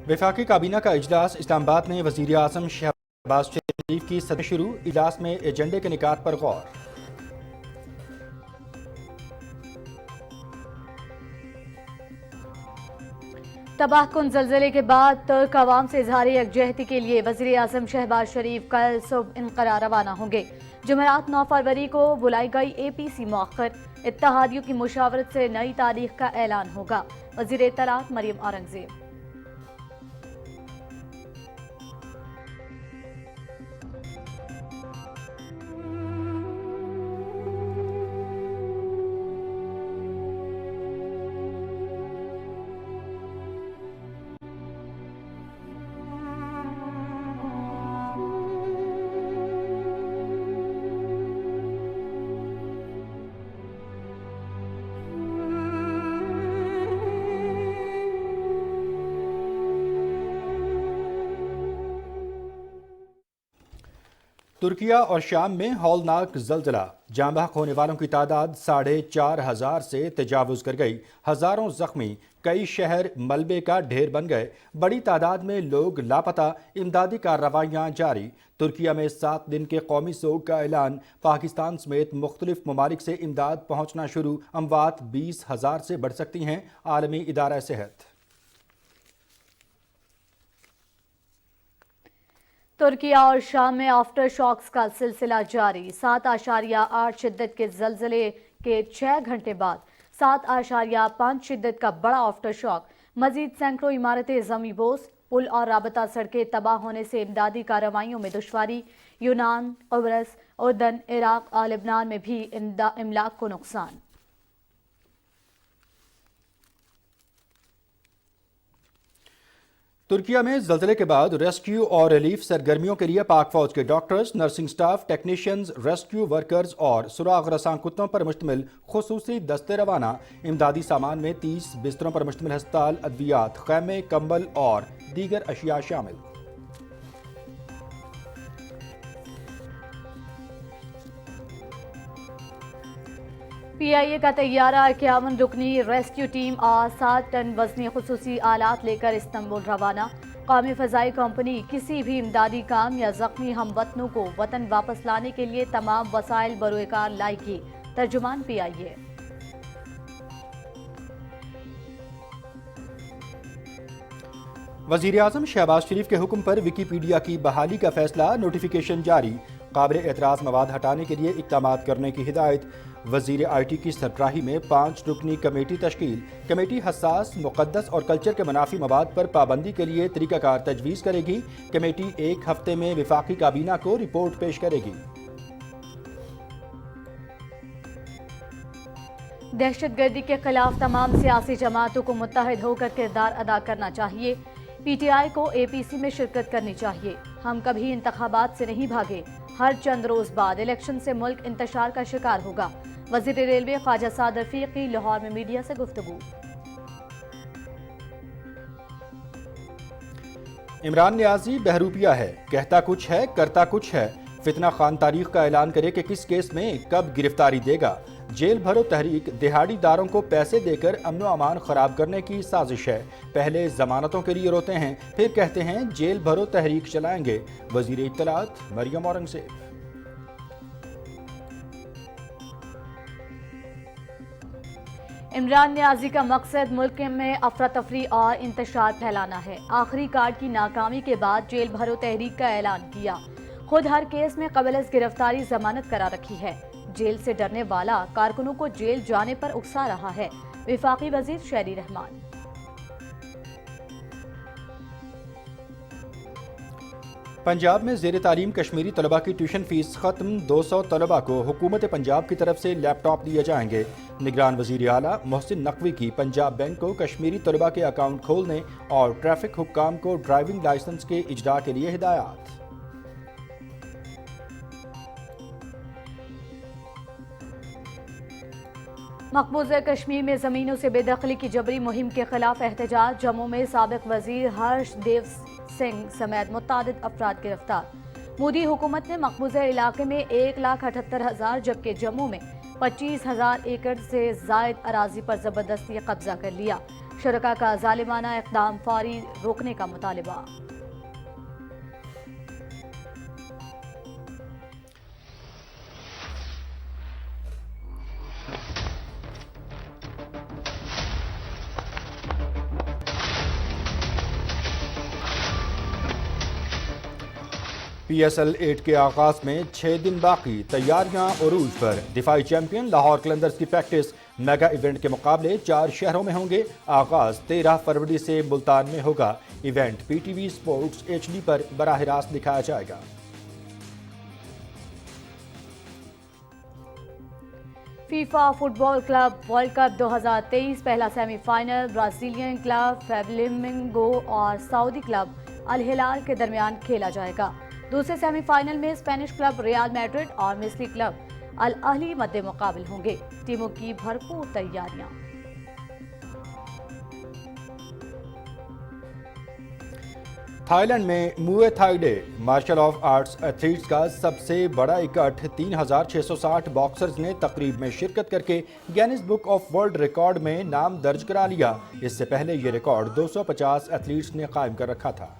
वफाकी काबीना का इजलास इस्लामाबाद में वज़ीर आज़म शहबाज शरीफ की सदर शुरू। इजलास में एजेंडे के निकात पर गौर। तबाहकुन ज़लज़ले के बाद तुर्क अवाम से इजहार यकजहती के लिए वज़ीर आज़म शहबाज शरीफ कल सुबह इनकरा रवाना होंगे। जुमेरात 9 फरवरी को बुलाई गई APC मौखर इत्तेहादियों की मुशावरत से नई तारीख का ऐलान होगा। वज़ीर इत्तलात मरियम औरंगज़ेब। तुर्किया और शाम में हौलनाक ज़लज़ला, जाँ बहक होने वालों की तादाद 4,500 से तजावुज़ कर गई। हज़ारों ज़ख्मी, कई शहर मलबे का ढेर बन गए। बड़ी तादाद में लोग लापता। इमदादी कार्रवाइयाँ जारी। तुर्किया में 7 दिन के कौमी सोग का ऐलान। पाकिस्तान समेत मुख्तलिफ ममालिक से इमदाद पहुँचना शुरू। अमवात 20,000 से बढ़ सकती हैं। आलमी इदारा सेहत। तुर्किया और शाम में आफ्टर शॉक्स का सिलसिला जारी। 7.8 शिद्दत के ज़लज़ले के 6 घंटे बाद 7.5 शिद्दत का बड़ा आफ्टर शॉक। मजीद सैकड़ों इमारतें ज़मी बोस, पुल और राबता सड़कें तबाह होने से इमदादी कार्रवाइयों में दुश्वारी। यूनान, क़ब्रस, उर्दन, इराक और लेबनान में भी इमलाक को नुकसान। तुर्किया में ज़लज़ले के बाद रेस्क्यू और रिलीफ सरगर्मियों के लिए पाक फौज के doctors, nursing staff, technicians, rescue workers और सुराग रसां कुत्तों पर मुश्तमिल खुसूसी दस्ते रवाना। इमदादी सामान में 30 बिस्तरों पर मुश्तमिल हस्पताल, अद्वियात, खैमे, कंबल और दीगर अशिया शामिल। PIA का तैयारा 51 रुकनी रेस्क्यू और 7 टन वजनी खुसूसी आलात लेकर इस्तांबुल रवाना। कौमी फ़ज़ाई कंपनी किसी भी इमदादी काम या ज़ख्मी हमवतनों को वतन वापस लाने के लिए तमाम वसाइल बरोकार लाएगी। तर्जुमान PIA। वज़ीर आज़म शहबाज शरीफ के हुक्म पर विकीपीडिया की बहाली का फैसला। नोटिफिकेशन जारी। काबिल एतराज़ मवाद हटाने के लिए इक़दाम करने की हिदायत। वज़ीर IT की सरबराही में 5 रुकनी कमेटी तश्कील। कमेटी हसास, मुक़द्दस और कल्चर के मुनाफी मवाद पर पाबंदी के लिए तरीक़ाकार तजवीज़ करेगी। कमेटी 1 हफ्ते में वफाकी काबीना को रिपोर्ट पेश करेगी। दहशतगर्दी के खिलाफ तमाम सियासी जमातों को मुत्तहिद होकर किरदार अदा करना चाहिए। PTI को APC में शिरकत करनी चाहिए। हम कभी इंतखाबात से नहीं भागे। हर चंद रोज बाद इलेक्शन से मुल्क इंतशार का शिकार होगा। वज़ीर रेलवे ख्वाजा साद रफ़ीक़ी लाहौर में मीडिया से गुफ्तगू। इमरान नियाज़ी बहरूपिया है, कहता कुछ है करता कुछ है। फितना खान तारीख का ऐलान करे कि किस केस में कब गिरफ्तारी देगा। जेल भरो तहरीक दिहाड़ीदारों को पैसे देकर अमन अमान खराब करने की साजिश है। पहले जमानतों के लिए रोते हैं, फिर कहते हैं जेल भरो तहरीक चलाएंगे। वज़ीर इत्तलात मरियम औरंगज़ेब। इमरान नियाज़ी का मकसद मुल्क में अफरा तफरी और इंतशार फैलाना है। आखिरी कार्ड की नाकामी के बाद जेल भरो तहरीक का ऐलान किया। खुद हर केस में क़बल गिरफ्तारी जमानत करा रखी है। जेल से डरने वाला कारकुनों को जेल जाने पर उकसा रहा है। वफाकी वजीर शहरी रहमान। पंजाब में ज़ेर तालीम कश्मीरी तलबा की ट्यूशन फीस खत्म। 200 तलबा को हुकूमत पंजाब की तरफ से लैपटॉप दिए जाएंगे। निगरान वज़ीर आला मोहसिन नकवी की पंजाब बैंक को कश्मीरी तलबा के अकाउंट खोलने और ट्रैफिक हुक्काम को ड्राइविंग लाइसेंस के इजरा के लिए हिदायत। मकबूजा कश्मीर में ज़मीनों से बेदखली की जबरी मुहिम के खिलाफ एहतजाज। जम्मू में साबिक वजीर हर्षदेव सिंह समेत मुत्तादिद अफराद गिरफ्तार। मोदी हुकूमत ने मकबूजा इलाके में 1,78,000 जबकि जम्मू में 25,000 एकड़ से जायद अराजी पर जबरदस्ती कब्जा कर लिया। शुरका का जालिमाना इक़दाम फौरी रोकने का मुतालिबा। PSL 8 के आगाज में 6 दिन बाकी, तैयारियां उरूज पर। दिफाई चैंपियन लाहौर कलंदर्स की प्रैक्टिस मेगा इवेंट के मुकाबले 4 शहरों में होंगे। आगाज 13 फरवरी से मुल्तान में होगा। इवेंट PTV स्पोर्ट्स HD पर बराह रास्त दिखाया जाएगा। FIFA football club world cup 2023 पहला सेमीफाइनल ब्राजीलियन क्लब फ्लेमिंगो और सऊदी क्लब अल हिलाल के दरमियान खेला जाएगा। दूसरे सेमीफाइनल में स्पेनिश क्लब रियल मैड्रिड और मिस्री क्लब अल अहली मद्दे मुकाबिल होंगे। टीमों की भरपूर तैयारियां। थाईलैंड में Muay Thai the martial of arts athletes का सबसे बड़ा इकट्ठ 3660 बॉक्सर्स ने तकरीब में शिरकत करके Guinness book of world record में नाम दर्ज करा लिया। इससे पहले ये रिकॉर्ड 250 एथलीट्स ने कायम कर रखा था।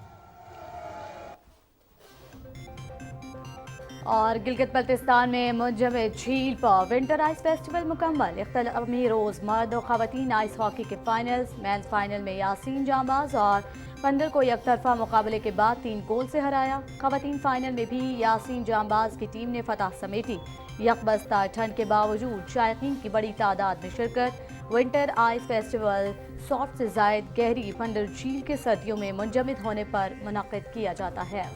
और गिलगित बल्तिस्तान में मुंजमद झील पर विंटर आइस फेस्टिवल मुकम्मल। इख्तिलामी रोज मर्द और खवातीन आइस हॉकी के फाइनल्स। मेंस फाइनल में यासीन जांबाज और पंदर को एकतरफा मुकाबले के बाद 3 गोल से हराया। खवातीन फाइनल में भी यासीन जांबाज की टीम ने फतह समेटी। यकबस्ता ठंड के बावजूद शायकीन की बड़ी तादाद में शिरकत। विंटर आइस फेस्टिवल 100 से जायद गहरी पंदर झील के सर्दियों में मुंजमद होने पर मुनक्किद किया जाता है।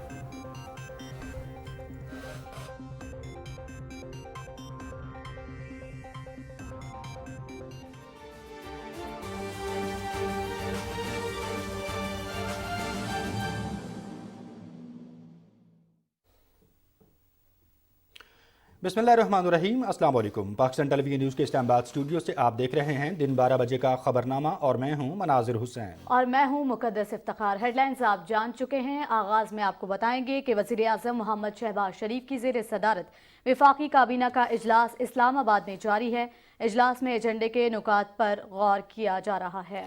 बिस्मिल्लाहिर्रहमानिर्रहीम, अस्सलाम वालेकुम। पाकिस्तान टेलीविजन न्यूज़ के इस्लामाबाद स्टूडियो से आप देख रहे हैं दिन 12 बजे का खबरनामा और मैं हूं मनाजिर हुसैन और मैं हूं मुकद्दस इफ्तिखार। हेडलाइंस आप जान चुके हैं। आगाज में आपको बताएंगे कि वज़ीर आज़म मोहम्मद शहबाज शरीफ की ज़ेर सदारत विफाकी काबीना का इजलास इस्लामाबाद में जारी है। इजलास में एजेंडे के नुकात पर गौर किया जा रहा है।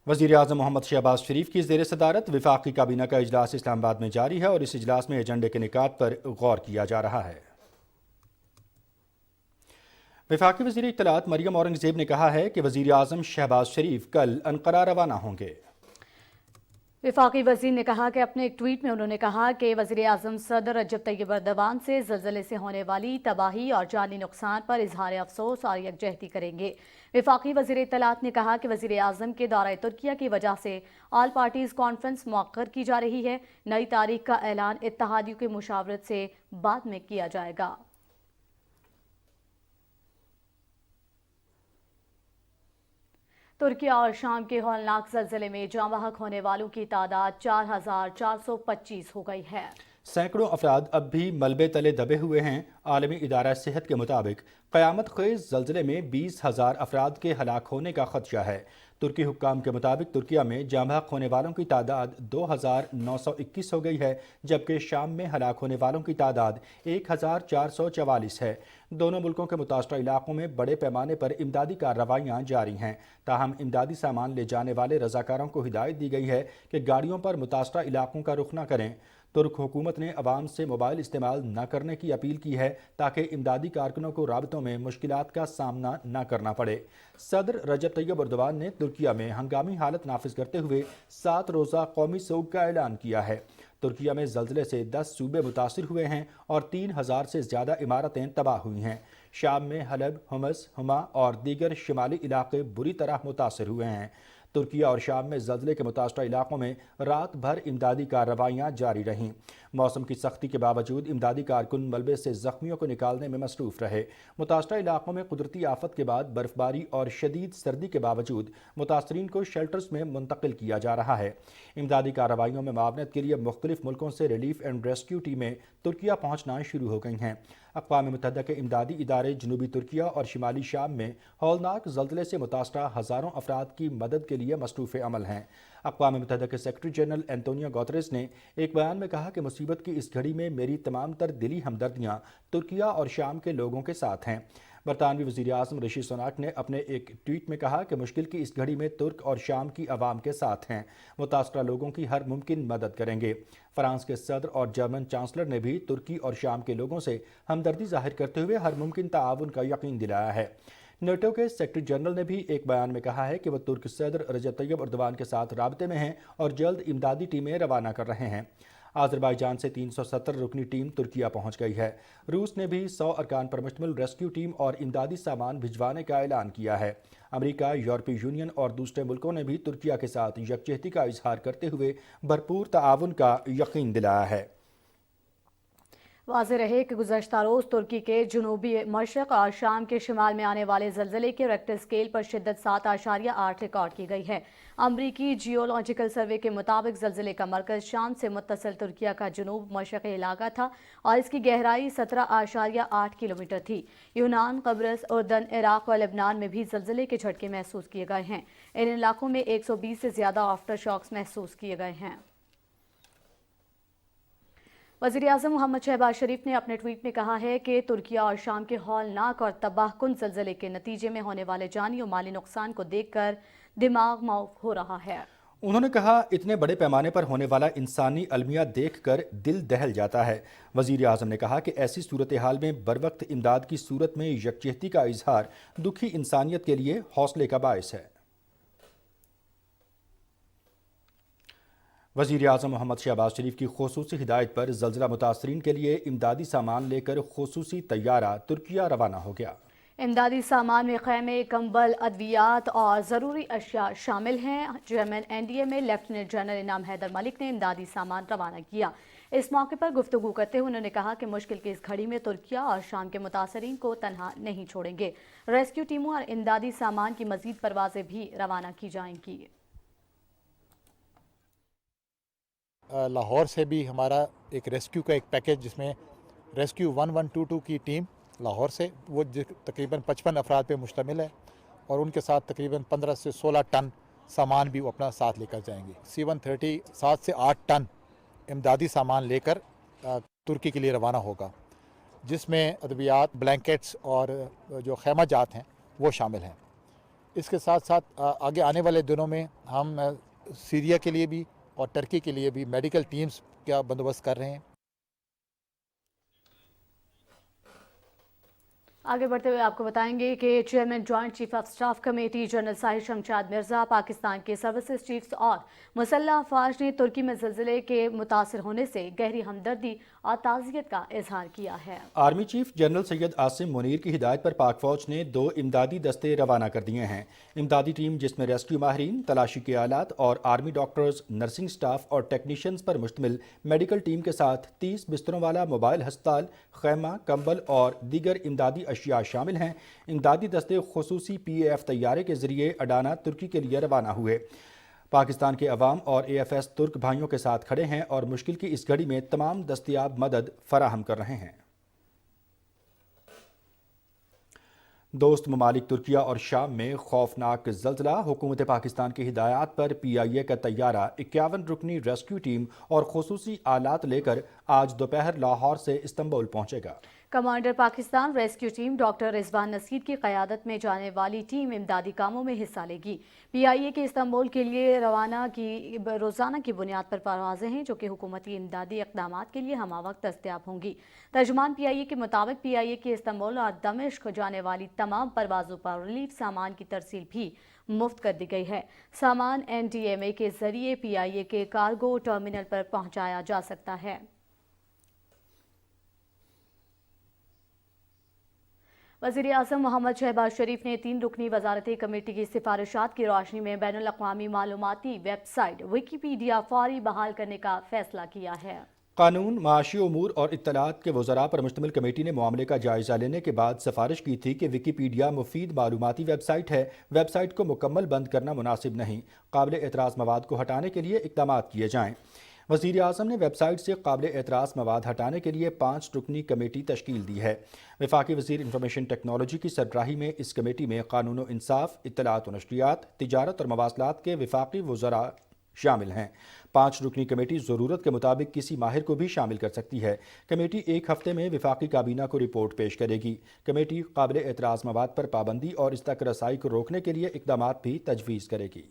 वज़ीर आज़म मोहम्मद शहबाज शरीफ की ज़ेर सदारत विफाकी काबीना का इजलास इस्लामाबाद में जारी है और इस इजलास में एजेंडे के निकात पर गौर किया जा रहा है। वफाकी वज़ीर इत्तलात मरियम औरंगज़ेब ने कहा है कि वज़ीर आज़म शहबाज शरीफ कल अनक़रा रवाना होंगे। वफाकी वज़ीर ने कहा कि अपने एक ट्वीट में उन्होंने कहा कि वज़ीर आज़म सदर रजब तैयब एर्दोगान से ज़लज़ले से होने वाली तबाही और जानी नुकसान पर इजहार अफसोस और यकजहती करेंगे। वफाकी वज़ीर इत्तलात ने कहा कि वज़ीर आज़म के दौरा तुर्किया की वजह से ऑल पार्टीज़ कॉन्फ्रेंस मौखर की जा रही है। नई तारीख का ऐलान इत्तेहादियों की मुशावरत से बाद में किया जाएगा। तुर्किया और शाम के हौलनाक ज़लज़ले में जाँ बहक होने वालों की तादाद 4425 हो गई है। सैकड़ों अफराद अब भी मलबे तले दबे हुए हैं। आलमी इदारा सेहत के मुताबिक क़यामत ख़ेज़ ज़लज़ले में 20,000 अफराद के हलाक होने का ख़दशा है। तुर्की हुक्काम के मुताबिक तुर्किया में जाँ बहक होने वालों की तादाद 2,921 हो गई है, जबकि शाम में हलाक होने वालों की तादाद 1,444 है। दोनों मुल्कों के मुतासरा इलाकों में बड़े पैमाने पर इमदादी कार्रवाइयाँ जारी हैं। ताहम इमदादी सामान ले जाने वाले रज़ाकारों को हिदायत दी गई है कि गाड़ियों पर मुतासरा इलाकों का रुख न करें। तुर्क हुकूमत ने अवाम से मोबाइल इस्तेमाल न करने की अपील की है ताकि इमदादी कारकुनों को राबतों में मुश्किलात का सामना न करना पड़े। सदर रजब तैयब एर्दोगान ने तुर्किया में हंगामी हालत नाफिज करते हुए 7 रोज़ा कौमी सोग का ऐलान किया है। तुर्किया में ज़लज़ले से 10 सूबे मुतासिर हुए हैं और 3000 से ज़्यादा इमारतें तबाह हुई हैं। शाम में हलब, हुमस, हुमा और दीगर शिमाली इलाके बुरी तरह मुतासिर हुए हैं। तुर्किया और शाम में ज़लज़ले के मुतासरा इलाकों में रात भर इमदादी कार्रवाइयाँ जारी रहीं। मौसम की सख्ती के बावजूद इमदादी कारकुन मलबे से ज़ख्मियों को निकालने में मसरूफ़ रहे। मुतासरा इलाकों में कुदरती आफत के बाद बर्फबारी और शदीद सर्दी के बावजूद मुतासरीन को शेल्टर्स में मुंतकिल किया जा रहा है। इमदादी कार्रवाइयों में मावनत के लिए मुख्तलिफ मुल्कों से रिलीफ एंड रेस्क्यू टीमें तुर्किया पहुँचना शुरू हो गई हैं। अक़वाम मुत्तहिदा के इमदादी इदारे जनूबी तुर्किया और शिमाली शाम में हौलनाक ज़लज़ले से मुतासरा हज़ारों अफराद की मदद के लिए मसरूफ़ अमल हैं। अक़वाम मुत्तहिदा के सेक्रेटरी जनरल एंटोनियो गुतेरेस ने एक बयान में कहा कि मुसीबत की इस घड़ी में मेरी तमाम तर दिली हमदर्दियाँ तुर्किया और शाम के लोगों के साथ हैं। برطانوی وزیر اعظم رشی سناک نے اپنے ایک ٹویٹ میں کہا کہ مشکل کی اس گھڑی میں ترک اور شام کی عوام کے ساتھ ہیں، متاثرہ لوگوں کی ہر ممکن مدد کریں گے۔ فرانس کے صدر اور جرمن چانسلر نے بھی ترکی اور شام کے لوگوں سے ہمدردی ظاہر کرتے ہوئے ہر ممکن تعاون کا یقین دلایا ہے۔ نیٹو کے سیکرٹری جنرل نے بھی ایک بیان میں کہا ہے کہ وہ ترک صدر رجب طیب اردوان کے ساتھ رابطے میں ہیں اور جلد امدادی ٹیمیں روانہ کر رہے ہیں۔ آذربائیجان سے 370 رکنی ٹیم ترکیہ پہنچ گئی ہے۔ روس نے بھی 100 ارکان پر مشتمل ریسکیو ٹیم اور امدادی سامان بھجوانے کا اعلان کیا ہے۔ امریکہ، یورپی یونین اور دوسرے ملکوں نے بھی ترکیہ کے ساتھ یکجہتی کا اظہار کرتے ہوئے بھرپور تعاون کا یقین دلایا ہے۔ واضح رہے کہ گزشتہ روز ترکی کے جنوبی مشرق اور شام کے شمال میں آنے والے زلزلے کے ریکٹر اسکیل پر شدت 7.8 ریکارڈ کی گئی ہے۔ امریکی جیولوجیکل سروے کے مطابق زلزلے کا مرکز شام سے متصل ترکیہ کا جنوب مشرقی علاقہ تھا اور اس کی گہرائی 17.8 کلومیٹر تھی۔ یونان، قبرص، اردن، عراق اور لبنان میں بھی زلزلے کے جھٹکے محسوس کیے گئے ہیں۔ ان علاقوں میں 120 سے زیادہ آفٹر شاکس محسوس کیے گئے ہیں۔ وزیراعظم محمد شہباز شریف نے اپنے ٹویٹ میں کہا ہے کہ ترکیہ اور شام کے ہولناک اور تباہ کن زلزلے کے نتیجے میں ہونے والے جانی اور مالی نقصان کو دیکھ کر دماغ معاف ہو رہا ہے۔ انہوں نے کہا اتنے بڑے پیمانے پر ہونے والا انسانی المیہ دیکھ کر دل دہل جاتا ہے۔ وزیر اعظم نے کہا کہ ایسی صورتحال میں بروقت امداد کی صورت میں یکجہتی کا اظہار دکھی انسانیت کے لیے حوصلے کا باعث ہے۔ وزیر اعظم محمد شہباز شریف کی خصوصی ہدایت پر زلزلہ متاثرین کے لیے امدادی سامان لے کر خصوصی طیارہ ترکیہ روانہ ہو گیا۔ امدادی سامان میں خیمے، کمبل، ادویات اور ضروری اشیاء شامل ہیں۔ چیئرمین NDA میں لیفٹیننٹ جنرل انعام حیدر ملک نے امدادی سامان روانہ کیا۔ اس موقع پر گفتگو کرتے ہوئے انہوں نے کہا کہ مشکل کی اس گھڑی میں ترکیہ اور شام کے متاثرین کو تنہا نہیں چھوڑیں گے۔ ریسکیو ٹیموں اور امدادی سامان کی مزید پروازیں بھی روانہ کی جائیں گی۔ لاہور سے بھی ہمارا ایک ریسکیو کا ایک پیکیج جس میں ریسکیو 1122 کی ٹیم لاہور سے وہ تقریباً 55 افراد پہ مشتمل ہے اور ان کے ساتھ تقریباً 15 سے 16 ٹن سامان بھی وہ اپنا ساتھ لے کر جائیں گے۔ C-130 7 سے 8 ٹن امدادی سامان لے کر ترکی کے لیے روانہ ہوگا، جس میں ادویات، بلینکٹس اور جو خیمہ جات ہیں وہ شامل ہیں۔ اس کے ساتھ ساتھ آگے آنے والے دنوں میں ہم سیریا کے لیے بھی اور ترکی کے لیے بھی میڈیکل ٹیمز کا بندوبست کر رہے ہیں۔ آگے بڑھتے ہوئے آپ کو بتائیں گے کہ chairman joint chief of staff committee general Sahir Shamshad Mirza, Pakistan کے سروسز چیفز اور مسلح افواج نے ترکی میں زلزلے کے متاثر ہونے سے گہری ہمدردی اور تعزیت کا اظہار کیا ہے۔ Army chief general Syed Asim Munir کی ہدایت پر پاک فوج نے 2 امدادی دستے روانہ کر دیے ہیں۔ امدادی ٹیم جس میں ریسکیو ماہرین، تلاشی کے آلات اور آرمی ڈاکٹرز، نرسنگ سٹاف اور ٹیکنیشینز پر مشتمل میڈیکل ٹیم کے ساتھ 30 بستروں والا موبائل ہسپتال، خیمہ، کمبل اور دیگر امدادی اشیاء شامل ہیں۔ امدادی دستے خصوصی PAF طیارے کے ذریعے اڈانا ترکی کے لیے روانہ ہوئے۔ پاکستان کے عوام اور AFS ترک بھائیوں کے ساتھ کھڑے ہیں اور مشکل کی اس گھڑی میں تمام دستیاب مدد فراہم کر رہے ہیں۔ دوست ممالک ترکیہ اور شام میں خوفناک زلزلہ، حکومت پاکستان کی ہدایات پر PIA کا طیارہ 51 رکنی ریسکیو ٹیم اور خصوصی آلات لے کر آج دوپہر لاہور سے استنبول پہنچے گا۔ Commander Pakistan rescue team doctor Rizwan Naseer کی قیادت میں جانے والی ٹیم امدادی کاموں میں حصہ لے گی۔ PIA کے استنبول کے لیے روزانہ کی بنیاد پر پروازیں ہیں جو کہ حکومتی امدادی اقدامات کے لیے ہمہ وقت دستیاب ہوں گی۔ ترجمان PIA کے مطابق PIA کی استنبول اور دمشق جانے والی تمام پروازوں پر ریلیف سامان کی ترسیل بھی مفت کر دی گئی ہے۔ سامان NDMA کے ذریعے PIA کے کارگو ٹرمینل پر پہنچایا جا سکتا ہے۔ وزیر اعظم محمد شہباز شریف نے 3 رکنی وزارتی کمیٹی کی سفارشات کی روشنی میں بین الاقوامی معلوماتی ویب سائٹ ویکیپیڈیا فوری بحال کرنے کا فیصلہ کیا ہے۔ قانون، معاشی امور اور اطلاعات کے وزراء پر مشتمل کمیٹی نے معاملے کا جائزہ لینے کے بعد سفارش کی تھی کہ ویکیپیڈیا مفید معلوماتی ویب سائٹ ہے، ویب سائٹ کو مکمل بند کرنا مناسب نہیں، قابل اعتراض مواد کو ہٹانے کے لیے اقدامات کیے جائیں۔ وزیر اعظم نے ویب سائٹ سے قابل اعتراض مواد ہٹانے کے لیے 5 رکنی کمیٹی تشکیل دی ہے۔ وفاقی وزیر انفارمیشن ٹیکنالوجی کی سربراہی میں اس کمیٹی میں قانون و انصاف، اطلاعات و نشریات، تجارت اور مواصلات کے وفاقی وزراء शामिल हैं। 5 रुकनी कमेटी ज़रूरत के मुताबिक किसी माहिर को भी शामिल कर सकती है। कमेटी 1 हफ्ते में वफाकी काबीना को रिपोर्ट पेश करेगी। कमेटी काबिल एतराज़ मवाद पर पाबंदी और इस तक रसाई को रोकने के लिए इक़दामात भी तजवीज़ करेगी।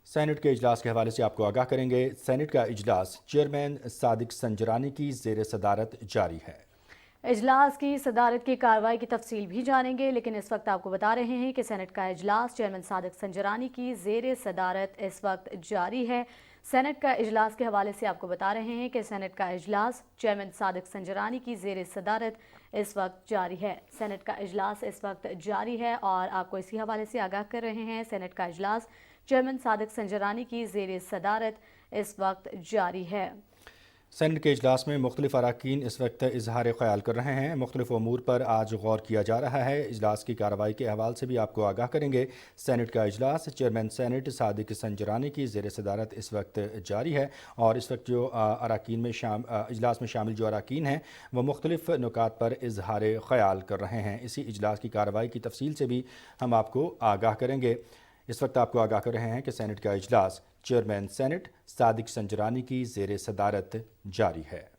सेनेट के इजलास के हवाले से आपको आगाह करेंगे। सेनेट का इजलास चेयरमैन सादिक संजरानी की ज़ेर सदारत जारी है। इजलास की सदारत की कार्रवाई की तफसील भी जानेंगे, लेकिन इस वक्त आपको बता रहे हैं कि सेनेट का इजलास चेयरमैन सादिक संजरानी की ज़ेर सदारत इस वक्त जारी है। सेनेट का इजलास के हवाले से आपको बता रहे हैं कि सेनेट का इजलास चेयरमैन सादिक संजरानी की ज़ेर सदारत इस वक्त जारी है। सेनेट का इजलास इस वक्त जारी है और आपको इसी हवाले से आगाह कर रहे हैं। सेनेट का इजलास चेयरमैन सादिक संजरानी की ज़ेर सदारत इस वक्त जारी है। सेनेट के इजलास में मुख्तलिफ अरकान इस वक्त इजहार ख्याल कर रहे हैं। मुख्तलिफ अमूर पर आज गौर किया जा रहा है। इजलास की कार्रवाई के हवाले से भी आपको आगाह करेंगे। सेनेट का इजलास चेयरमैन सेनेट सादिक संजरानी की ज़ेर सदारत इस वक्त जारी है और इस वक्त जो अरकान में इजलास में शामिल जो अरकान हैं वो मुख्तलिफ नुकात पर इजहार ख्याल कर रहे हैं। इसी इजलास की कार्रवाई की तफसील से भी हम आपको आगाह करेंगे। इस वक्त आपको आगाह कर रहे हैं कि सेनेट का इजलास चेयरमैन सेनेट सादिक संजरानी की ज़ेर सदारत जारी है।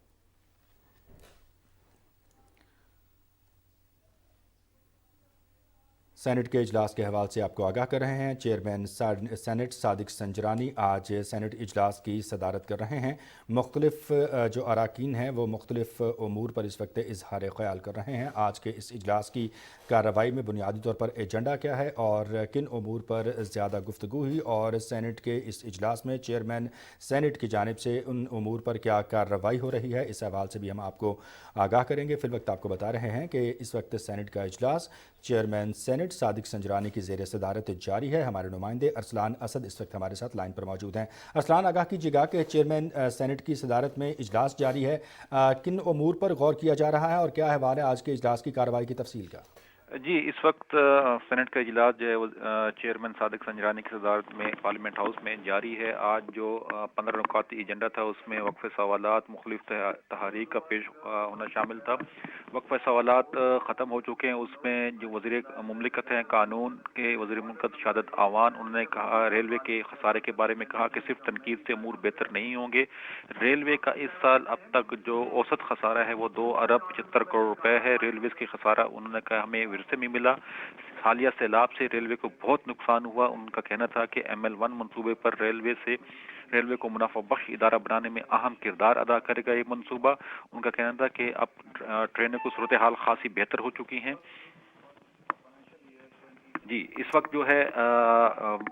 सेनेट के इजलास के हवाले से आपको आगाह कर रहे हैं। चेयरमैन सेनेट सादिक संजरानी आज सेनेट इजलास की सदारत कर रहे हैं। मुख्तलिफ जो अरकान हैं वो मुख्तलिफ अमूर पर इस वक्त इजहार ख्याल कर रहे हैं। आज के इस इजलास की कार्रवाई में बुनियादी तौर पर एजेंडा क्या है और किन अमूर पर ज़्यादा गुफ्तगू हुई और सेनेट के इस इजलास में चेयरमैन सेनेट की जानिब से उन अमूर पर क्या कार्रवाई हो रही है, इस हवाले से भी हम आपको आगाह करेंगे। फिल वक्त आपको बता रहे हैं कि इस वक्त सेनेट का इजलास चेयरमैन सेनेट सादिक संजरानी की ज़ेर सदारत जारी है। हमारे नुमाइंदे अरसलान असद इस वक्त हमारे साथ लाइन पर मौजूद हैं। अरसलान, आगाह कीजिएगा कि चेयरमैन सेनेट की सदारत में इजलास जारी है, किन अमूर पर गौर किया जा रहा है और क्या हवाला है आज के इजलास की कार्रवाई की तफसील का? जी, इस वक्त सेनेट का इजलास जो है वो चेयरमैन सादिक संजरानी की सदारत में पार्लियामेंट हाउस में जारी है। आज जो 15 नुकाती एजेंडा था उसमें वक्फ़े सवालात मुख्तलिफ तहरीक का पेश होना शामिल था। वक्फ़े सवालात ख़त्म हो चुके हैं। उसमें जो वज़ीर मुमलिकत हैं, कानून के वज़ीर मुमलिकत शहादत आवान, उन्होंने कहा रेलवे के खसारे के बारे में कहा कि सिर्फ तनकीद से अमूर बेहतर नहीं होंगे। रेलवे का इस साल अब तक जो औसत खसारा है वो 2 अरब 75 करोड़ रुपए है। रेलवे की खसारा उन्होंने कहा हमें विरसे में मिला। हालिया सैलाब से रेलवे को बहुत नुकसान हुआ। उनका कहना था कि ML1 मंसूबे पर रेलवे को मुनाफा बख्श इदारा बनाने में अहम किरदार अदा करेगा ये मंसूबा। उनका कहना था कि अब ट्रेनों की सूरत हाल खासी बेहतर हो चुकी हैं। जी, इस वक्त जो है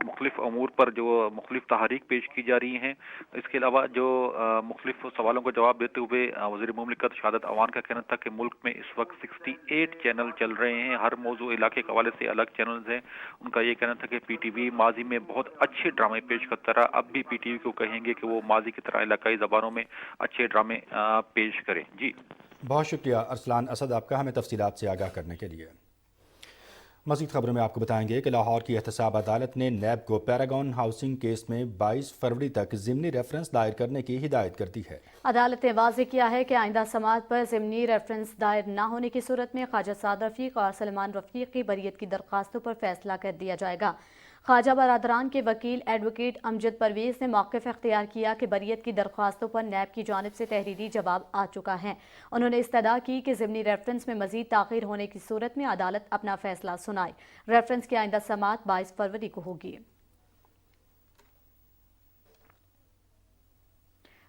मुख्तलिफ अमूर पर जो मुख्तलिफ तहरीक पेश की जा रही हैं। इसके अलावा जो मुख्तलिफ सवालों का जवाब देते हुए वज़ीर मुमलिकत शहादत अवान का कहना था कि मुल्क में इस वक्त 68 चैनल चल रहे हैं। हर मौजू इलाके के हवाले से अलग चैनल्स हैं। उनका ये कहना था कि PTV माजी में बहुत अच्छे ड्रामे पेश करता रहा, अब भी PTV को कहेंगे कि वो माजी की तरह इलाकाई ज़बानों में अच्छे ड्रामे पेश करें। जी, बहुत शुक्रिया अरसलान असद आपका हमें तफसीलात से आगाह करने के लिए। मज़ीद खबरों में आपको बताएंगे कि लाहौर की एहतसाब अदालत ने नैब को पैरागॉन हाउसिंग केस में 22 फरवरी तक ज़िमनी रेफरेंस दायर करने की हिदायत कर दी है। अदालत ने वाज़ेह किया है कि आइंदा समाअत पर ज़िमनी रेफरेंस दायर न होने की सूरत में ख्वाजा साद रफ़ीक और सलमान रफ़ीक की बरियत की दरख्वास्तों पर फैसला कर दिया जाएगा। ख्वाजा बरादरान के वकील एडवोकेट अमजद परवेज़ ने मौक़िफ़ इख्तियार किया कि बरियत की दरख्वास्तों पर नैब की जानिब से तहरीरी जवाब आ चुका है। उन्होंने इस्तदा की कि ज़िमनी रेफरेंस में मज़ीद ताख़ीर होने की सूरत में अदालत अपना फैसला सुनाए। रेफरेंस की आइंदा समाअत 22 फरवरी को होगी।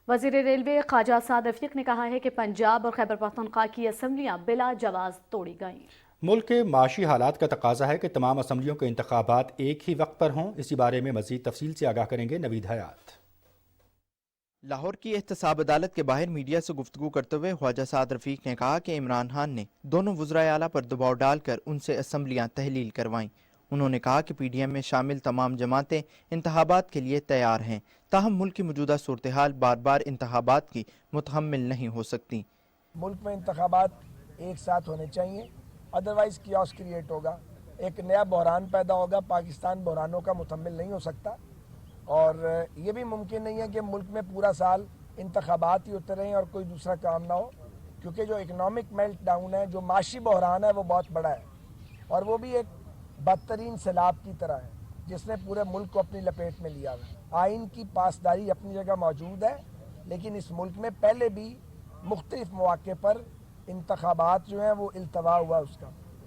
वज़ीर रेलवे ख्वाजा साद रफ़ीक ने कहा है कि पंजाब और खैबर पख्तूनख्वा की असम्बलियाँ बिला जवाज़ तोड़ी गईं। मुल्क के माशी हालात का तकाजा है कि तमाम असम्बलियों के इंतखाबात एक ही वक्त पर हों। इसी बारे में मज़ीद तफसील से आगाह करेंगे नवीद हयात। लाहौर की एहतसाब अदालत के बाहर मीडिया से गुफ्तगू करते हुए ख्वाजा साद रफ़ीक ने कहा कि इमरान खान ने दोनों वज़राए आला पर दबाव डालकर उनसे असम्बलियाँ तहलील करवाईं। उन्होंने कहा कि PDM में शामिल तमाम जमातें इंतखाबात के लिए तैयार हैं, ताहम मुल्क की मौजूदा सूरत हाल बार बार इंतखाबात की मुतहम्मिल नहीं हो सकती। मुल्क में इंतखाबात एक साथ होने चाहिए, अदरवाइज़ कियोस क्रिएट होगा, एक नया बहरान पैदा होगा। पाकिस्तान बहरानों का मुतहम्मिल नहीं हो सकता और ये भी मुमकिन नहीं है कि मुल्क में पूरा साल इंतखाबात ही होते रहें और कोई दूसरा काम ना हो, क्योंकि जो इकनॉमिक मेल्ट डाउन है, जो माशी बहरान है, वो बहुत बड़ा है। اور وہ بھی ایک بدترین سیلاب کی طرح ہے جس نے پورے ملک کو اپنی لپیٹ میں لیا ہے. آئین کی پاسداری اپنی جگہ موجود ہے, لیکن اس ملک میں پہلے بھی مختلف مواقع پر انتخابات جو ہیں وہ التوا ہوا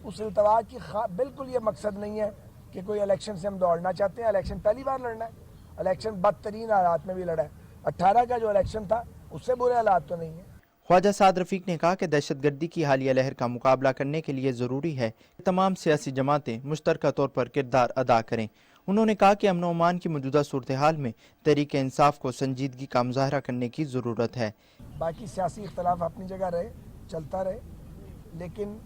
اس التوا کی بالکل یہ مقصد نہیں ہے کہ کوئی الیکشن سے ہم دوڑنا چاہتے ہیں. الیکشن پہلی بار لڑنا ہے, الیکشن بدترین حالات میں بھی لڑا ہے. 18 کا جو الیکشن تھا اس سے برے حالات تو نہیں ہیں. خواجہ سعد رفیق نے کہا کہ دہشت گردی کی حالیہ لہر کا مقابلہ کرنے کے لیے ضروری ہے کہ تمام سیاسی جماعتیں مشترکہ طور پر کردار ادا کریں. انہوں نے کہا کہ امن و امان کی موجودہ صورتحال میں تحریک انصاف کو سنجیدگی کا مظاہرہ کرنے کی ضرورت ہے. باقی سیاسی اختلاف اپنی جگہ رہے, چلتا رہے, لیکن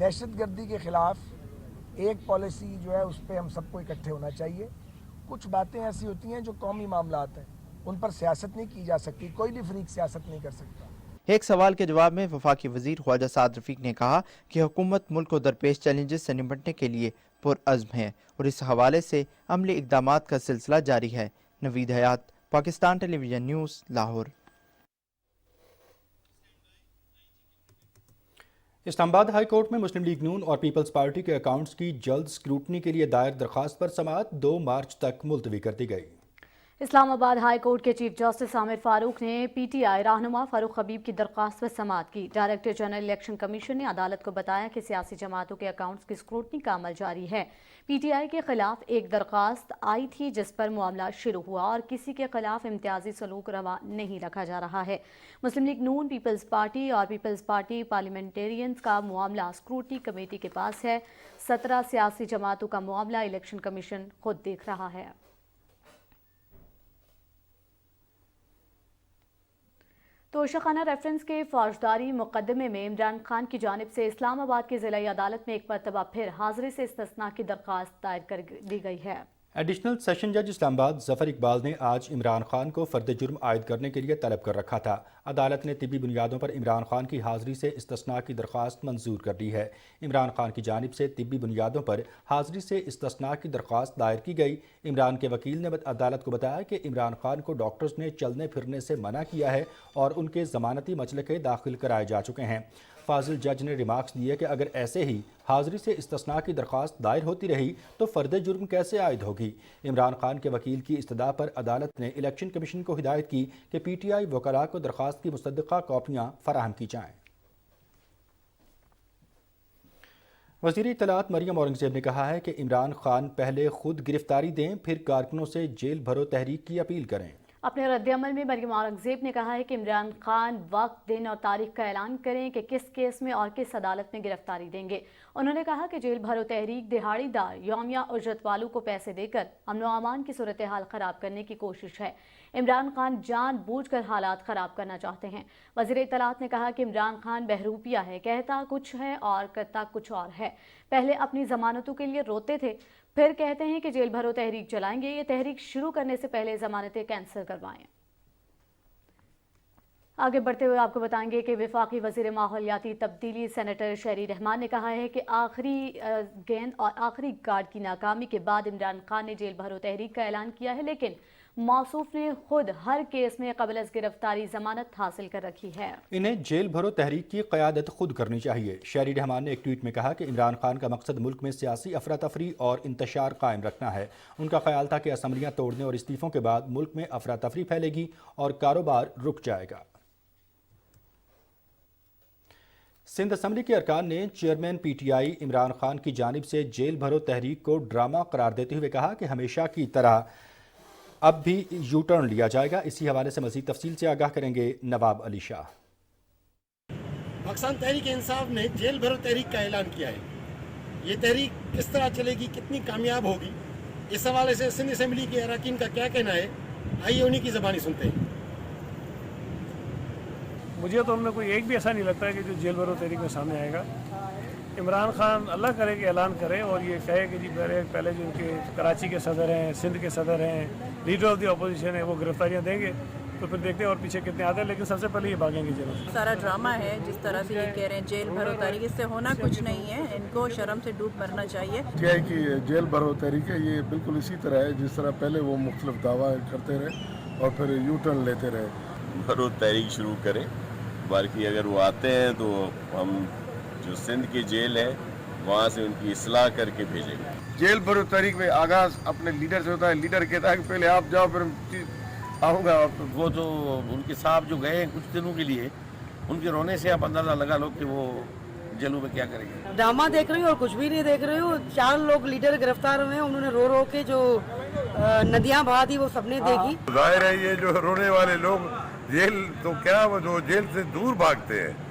دہشت گردی کے خلاف ایک پالیسی جو ہے اس پہ ہم سب کو اکٹھے ہونا چاہیے. کچھ باتیں ایسی ہوتی ہیں جو قومی معاملات ہیں, ان پر سیاست نہیں کی جا سکتی, کوئی بھی فریق سیاست نہیں کر سکتا. ایک سوال کے جواب میں وفاقی وزیر خواجہ سعد رفیق نے کہا کہ حکومت ملک کو درپیش چیلنجز سے نمٹنے کے لیے پرعزم ہے اور اس حوالے سے عملی اقدامات کا سلسلہ جاری ہے. نوید حیات, پاکستان ٹیلی ویژن نیوز, لاہور. اسلام آباد ہائی کورٹ میں مسلم لیگ نون اور پیپلز پارٹی کے اکاؤنٹس کی جلد اسکروٹنی کے لیے دائر درخواست پر سماعت 2 مارچ تک ملتوی کر دی گئی. اسلام آباد ہائی کورٹ کے چیف جسٹس عامر فاروق نے پی ٹی آئی رہنما فاروق حبیب کی درخواست پر سماعت کی. ڈائریکٹر جنرل الیکشن کمیشن نے عدالت کو بتایا کہ سیاسی جماعتوں کے اکاؤنٹس کی اسکروٹنی کا عمل جاری ہے. پی ٹی آئی کے خلاف ایک درخواست آئی تھی جس پر معاملہ شروع ہوا اور کسی کے خلاف امتیازی سلوک روا نہیں رکھا جا رہا ہے. مسلم لیگ نون, پیپلز پارٹی اور پیپلز پارٹی پارلیمنٹیرینز کا معاملہ اسکروٹنی کمیٹی کے پاس ہے. 17 سیاسی جماعتوں کا معاملہ الیکشن کمیشن خود دیکھ رہا ہے. توشیخانہ ریفرنس کے فوجداری مقدمے میں عمران خان کی جانب سے اسلام آباد کی ضلعی عدالت میں ایک مرتبہ پھر حاضری سے استثناء کی درخواست دائر کر دی گئی ہے. ایڈیشنل سیشن جج اسلام آباد ظفر اقبال نے آج عمران خان کو فرد جرم عائد کرنے کے لیے طلب کر رکھا تھا. عدالت نے طبی بنیادوں پر عمران خان کی حاضری سے استثناء کی درخواست منظور کر دی ہے. عمران خان کی جانب سے طبی بنیادوں پر حاضری سے استثناء کی درخواست دائر کی گئی. عمران کے وکیل نے عدالت کو بتایا کہ عمران خان کو ڈاکٹرز نے چلنے پھرنے سے منع کیا ہے اور ان کے ضمانتی مچلقے داخل کرائے جا چکے ہیں. فاضل جج نے ریمارکس دیے کہ اگر ایسے ہی حاضری سے استثناء کی درخواست دائر ہوتی رہی تو فرد جرم کیسے عائد ہوگی. عمران خان کے وکیل کی استدعا پر عدالت نے الیکشن کمیشن کو ہدایت کی کہ پی ٹی آئی وکلاء کو درخواست کی مصدقہ کاپیاں فراہم کی جائیں. وزیر اطلاعات مریم اورنگزیب نے کہا ہے کہ عمران خان پہلے خود گرفتاری دیں پھر کارکنوں سے جیل بھرو تحریک کی اپیل کریں. اپنے رد عمل میں مریم اورنگزیب نے کہا ہے کہ عمران خان وقت, دن اور تاریخ کا اعلان کریں کہ کس کیس میں اور کس عدالت میں گرفتاری دیں گے. انہوں نے کہا کہ جیل بھرو تحریک دہاڑی دار یومیہ اجرت والوں کو پیسے دے کر امن و امان کی صورتحال خراب کرنے کی کوشش ہے. عمران خان جان بوجھ کر حالات خراب کرنا چاہتے ہیں. وزیر اطلاعات نے کہا کہ عمران خان بہروپیہ ہے, کہتا کچھ ہے اور کرتا کچھ اور ہے. پہلے اپنی ضمانتوں کے لیے روتے تھے, پھر کہتے ہیں کہ جیل بھرو تحریک چلائیں گے. یہ تحریک شروع کرنے سے پہلے ضمانتیں کینسل کروائیں. آگے بڑھتے ہوئے آپ کو بتائیں گے کہ وفاقی وزیر ماحولیاتی تبدیلی سینیٹر شہری رحمان نے کہا ہے کہ آخری گیند اور آخری گارڈ کی ناکامی کے بعد عمران خان نے جیل بھرو تحریک کا اعلان کیا ہے, لیکن موصوف نے خود ہر کیس میں قبل از گرفتاری ضمانت حاصل کر رکھی ہے. انہیں جیل بھرو تحریک کی قیادت خود کرنی چاہیے. شہری رحمان نے ایک ٹویٹ میں کہا کہ عمران خان کا مقصد ملک میں سیاسی افراتفری اور انتشار قائم رکھنا ہے. ان کا خیال تھا کہ اسمبلیاں توڑنے اور استعفوں کے بعد ملک میں افراتفری پھیلے گی اور کاروبار رک جائے گا. سندھ اسمبلی کے ارکان نے chairman P T I Imran Khan کی جانب سے جیل بھرو تحریک کو ڈرامہ قرار دیتے ہوئے کہا کہ ہمیشہ کی طرح اب بھی یو ٹرن لیا جائے گا. اسی حوالے سے مزید تفصیل سے آگاہ کریں گے نواب علی شاہ. پاکستان تحریک انصاف نے جیل بھرو تحریک کا اعلان کیا ہے. یہ تحریک کس طرح چلے گی, کتنی کامیاب ہوگی, اس حوالے سے سندھ اسمبلی کے اراکین کا کیا کہنا ہے, آئیے انہی کی زبانی سنتے ہیں. مجھے تو ان میں کوئی ایک بھی ایسا نہیں لگتا ہے کہ جو جیل بھرو تحریک میں سامنے آئے گا. عمران خان اللہ کرے کہ اعلان کرے اور یہ کہے کہ جی پہلے جو ان کے کراچی کے صدر ہیں, سندھ کے صدر ہیں, لیڈر آف دی اپوزیشن ہے, وہ گرفتاریاں دیں گے تو پھر دیکھتے ہیں اور پیچھے کتنے آتے ہیں, لیکن سب سے پہلے یہ بھاگیں گے جیل. سارا ڈرامہ ہے جس طرح سے یہ کہہ رہے ہیں جیل بھرو تحریک, اس سے ہونا کچھ نہیں ہے. ان کو شرم سے ڈوب مرنا چاہیے. کیا ہے کہ جیل بھرو تحریک ہے, یہ بالکل اسی طرح ہے جس طرح پہلے وہ مختلف دعویٰ کرتے رہے اور پھر یو ٹرن لیتے رہے. بھرو تحریک شروع کریں, باقی اگر وہ آتے ہیں تو ہم جو سندھ کی جیل ہے वहाँ से उनकी इस्लाह करके भेजेंगे। जेल भरो तहरीक में आगाज अपने लीडर से होता है। लीडर कहता है कि पहले आप जाओ फिर आऊँगा। वो जो उनके साहब जो गए कुछ दिनों के लिए, उनके रोने से आप अंदाज़ा लगा लो कि वो जेलों में क्या करेंगे। ड्रामा देख रही हो और कुछ भी नहीं देख रही हो। 4 लोग लीडर गिरफ्तार हुए हैं, उन्होंने रो रो के जो नदियां बहा दी वो सबने देखी। जाहिर है ये जो रोने वाले लोग जेल तो क्या, वो जो जेल से दूर भागते हैं।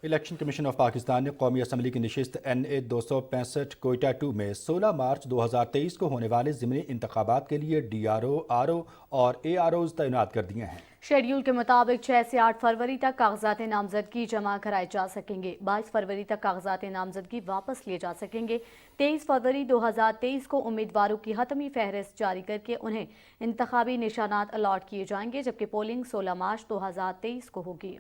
इलेक्शन कमीशन ऑफ पाकिस्तान ने कौमी असम्बली की नशिस्त NA 265 कोयटा 2 में 16 मार्च 2023 को होने वाले ज़िमनी इंतखाबात के लिए DRO, RO और AROs तैनात कर दिए हैं। शेड्यूल के मुताबिक 6 से 8 फरवरी तक कागजात नामजदगी जमा कराए जा सकेंगे। 22 फरवरी तक कागजात नामजदगी वापस लिए जा सकेंगे। 23 फरवरी 2023 को उम्मीदवारों की हतमी फहरिस्त जारी करके उन्हें इंतखाबी निशानात अलॉट किए जाएंगे, जबकि पोलिंग 16 मार्च 2023 को होगी।